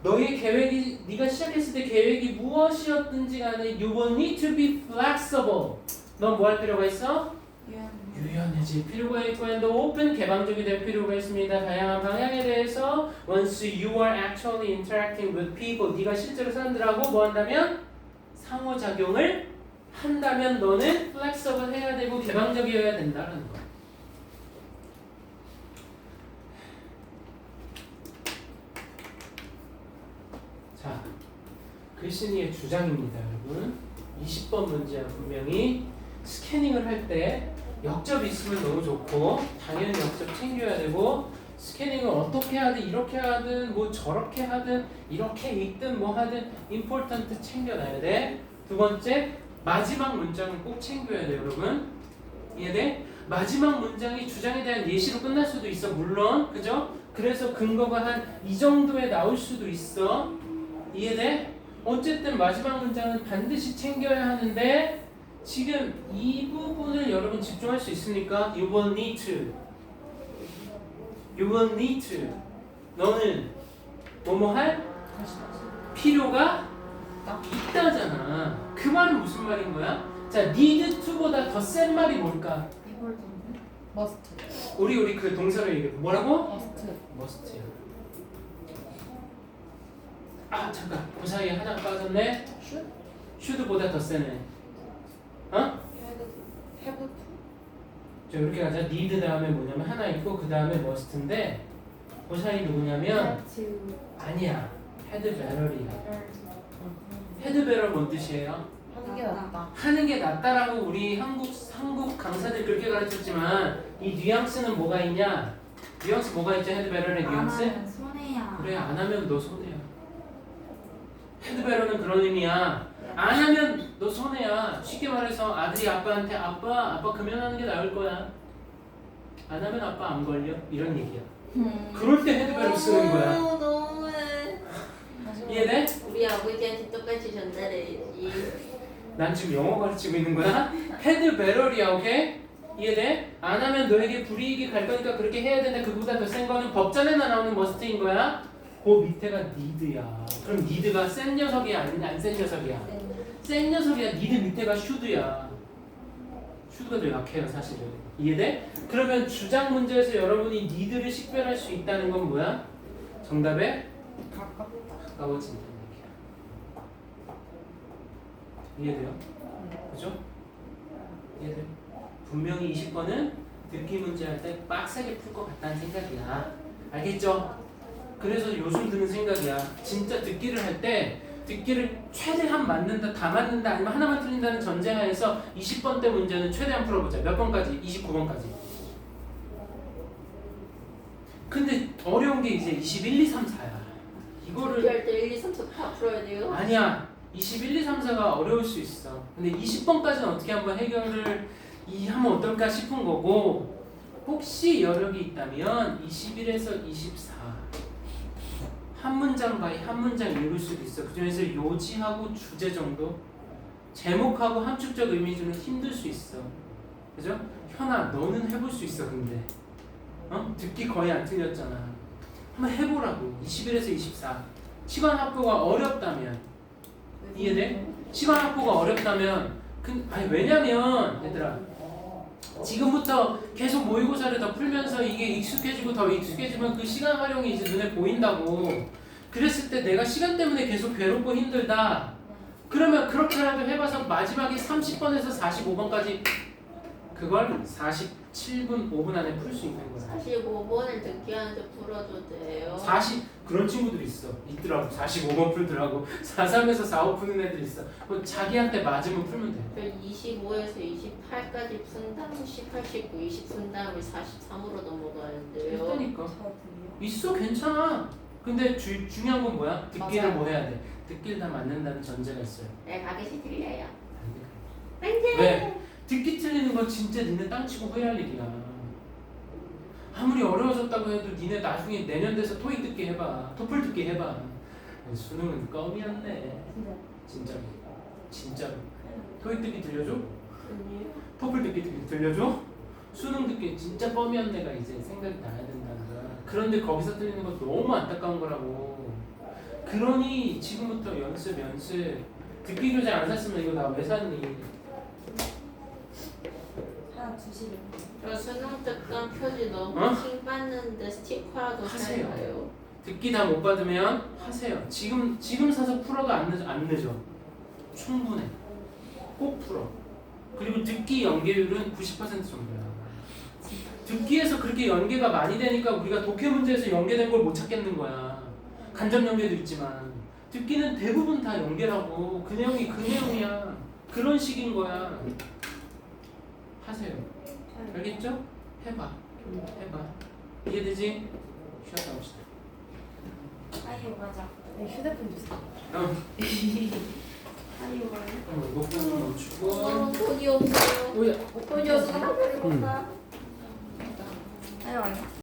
너희의 계획이 네가 시작했을 때 계획이 무엇이었든지 간에 you will need to be flexible. 넌 뭐 할 필요가 있어? 유연해질 필요가 있고 and open 개방적이 될 필요가 있습니다. 다양한 방향에 대해서 once you are actually interacting with people 네가 실제로 사람들하고 뭐 한다면 상호작용을 한다면 너는 flexible 해야 되고 개방적이어야 된다는 거야. 자, 글쓴이의 주장입니다, 여러분. 20번 문제야. 분명히 스캐닝을 할 때 역접이 있으면 너무 좋고 당연히 역접 챙겨야 되고 스캐닝을 어떻게 하든 이렇게 하든 뭐 저렇게 하든 이렇게 읽든 뭐 하든 important 챙겨놔야 돼. 두 번째, 마지막 문장은 꼭 챙겨야 돼, 여러분. 이해돼? 마지막 문장이 주장에 대한 예시로 끝날 수도 있어, 물론. 그죠? 그래서 근거가 한 이 정도에 나올 수도 있어. 이해돼? 어쨌든 마지막 문장은 반드시 챙겨야 하는데 지금 이 부분을 여러분 집중할 수 있습니까? You will need to. You will need to. 너는 뭐뭐 할 필요가 있다잖아. 그 말은 무슨 말인 거야? 자, need to보다 더 센 말이 뭘까? 이걸 좀 must. 우리 그 동사를 얘기해. 뭐라고? must. must야. 아 잠깐 그 사이에 하나 빠졌네. should보다 더 세네. 어? have to. 자 이렇게 가자. need 다음에 뭐냐면 하나 있고 그 다음에 must인데 그 사이 누구냐면 아니야. had better이야. had better 뭔 뜻이에요? 하는 게 낫다. 하는 게 낫다라고 우리 한국 강사들 그렇게 가르쳤지만 이 뉘앙스는 뭐가 있냐? 뉘앙스 뭐가 있죠? had better의 뉘앙스? 손해야. 그래 안 하면 너 손해야. had better는 그런 의미야. 안 하면 너 손해야. 쉽게 말해서 아들이 아빠한테 아빠 금연하는 게 나을 거야. 안 하면 아빠 안 걸려. 이런 얘기야. 그럴 때 had better 쓰는 거야. 너무해. 이해돼? 우리 아버지한테 똑같이 전달해야지. 난 지금 영어 가르치고 있는 거야. had better이야, 오케이? 이해돼? 안 하면 너에게 불이익이 갈 거니까 그렇게 해야 된다. 그보다 더 센 거는 법전에나 나오는 must인 거야. 그 밑에가 need야. 그럼 need가 센 녀석이야, 아니면 안 센 녀석이야? 센 녀석이야. need 밑에가 should야. should가 더 약해요, 사실은. 이해돼? 그러면 주장 문제에서 여러분이 need를 식별할 수 있다는 건 뭐야? 정답에 가까워진다는 얘기야. 이해돼요? 그죠? 이해돼요? 분명히 20번은 듣기 문제 할 때 빡세게 풀 것 같다는 생각이야. 알겠죠? 그래서 요즘 드는 생각이야. 진짜 듣기를 할 때 듣기를 최대한 맞는다, 다 맞는다, 아니면 하나만 틀린다는 전제하에서 20번 때 문제는 최대한 풀어보자. 몇 번까지? 29번까지. 근데 어려운 게 이제 21, 2, 3, 4야. 이거를 할때 1, 2, 3, 4 다 풀어야 돼요? 아니야. 21, 2, 3, 4가 어려울 수 있어. 근데 20번까지는 어떻게 한번 해결을 하면 어떨까 싶은 거고 혹시 여력이 있다면 21에서 24 한 문장 바이 한 문장 읽을 수도 있어. 그 중에서 요지하고 주제 정도 제목하고 함축적 의미 주는 힘들 수 있어. 그죠? 현아 너는 해볼 수 있어. 근데 듣기 거의 안 틀렸잖아. 한번 해보라고. 21에서 24 시간 확보가 어렵다면 이해돼? 시간 확보가 어렵다면 아니 왜냐면 얘들아 지금부터 계속 모의고사를 더 풀면서 이게 익숙해지고 더 익숙해지면 그 시간 활용이 이제 눈에 보인다고. 그랬을 때 내가 시간 때문에 계속 괴롭고 힘들다. 그러면 그렇게라도 해봐서 마지막에 30번에서 45번까지 그걸 47분 5분 안에 풀 수 있는 거야. 45번을 듣기 하는데 풀어도 돼요? 40 그런 친구들 있더라고. 45번 풀더라고. 43에서 45 푸는 애들 있어. 자기한테 맞으면 풀면 돼. 25에서 28까지 푼 다음에 18, 19, 20 푼 다음에 43으로 넘어가는데요. 있다니까. 있어 괜찮아. 근데 중요한 건 뭐야? 듣기를 맞아요. 뭐 해야 돼? 듣기를 다 맞는다는 전제가 있어요. 네, 가끔씩 틀려요. 안 돼. 왜? 듣기 틀리는 건 진짜 니네 땅치고 후회할 일이야. 아무리 어려워졌다고 해도 니네 나중에 내년 돼서 토익 듣기 해봐. 토플 듣기 해봐. 수능은 껌이었네. 진짜로. 토익 듣기 들려줘? 아니요. 토플 듣기 들려줘? 수능 듣기 진짜 껌이었네가 이제 생각이 나야 된다는 거야. 그런데 거기서 틀리는 거 너무 안타까운 거라고. 그러니 지금부터 연습. 듣기 교재 안 샀으면 이거 나 왜 샀니? 하나 주시. 저 수능 특강 표지 너무 어? 킹 받는데 스티커라도 하세요. 살까요? 듣기 다 못 받으면 하세요. 지금 사서 풀어도 안 늦어. 충분해. 꼭 풀어. 그리고 듣기 연계율은 90% 정도야. 듣기에서 그렇게 연계가 많이 되니까 우리가 독해 문제에서 연계된 걸 못 찾겠는 거야. 간접 연계도 있지만 듣기는 대부분 다 연계라고. 그 내용이 그 내용이야. 그런 식인 거야. 하세요. 알겠죠? 해봐. 좀 해봐. 이해되지? 쉬었다 옵시다. 아유 맞아. 네, 휴대폰 주세요. 아유 맞아. 목좀 멈추고. 돈이 없어요. 오야. 돈이 없어. 아유 맞아.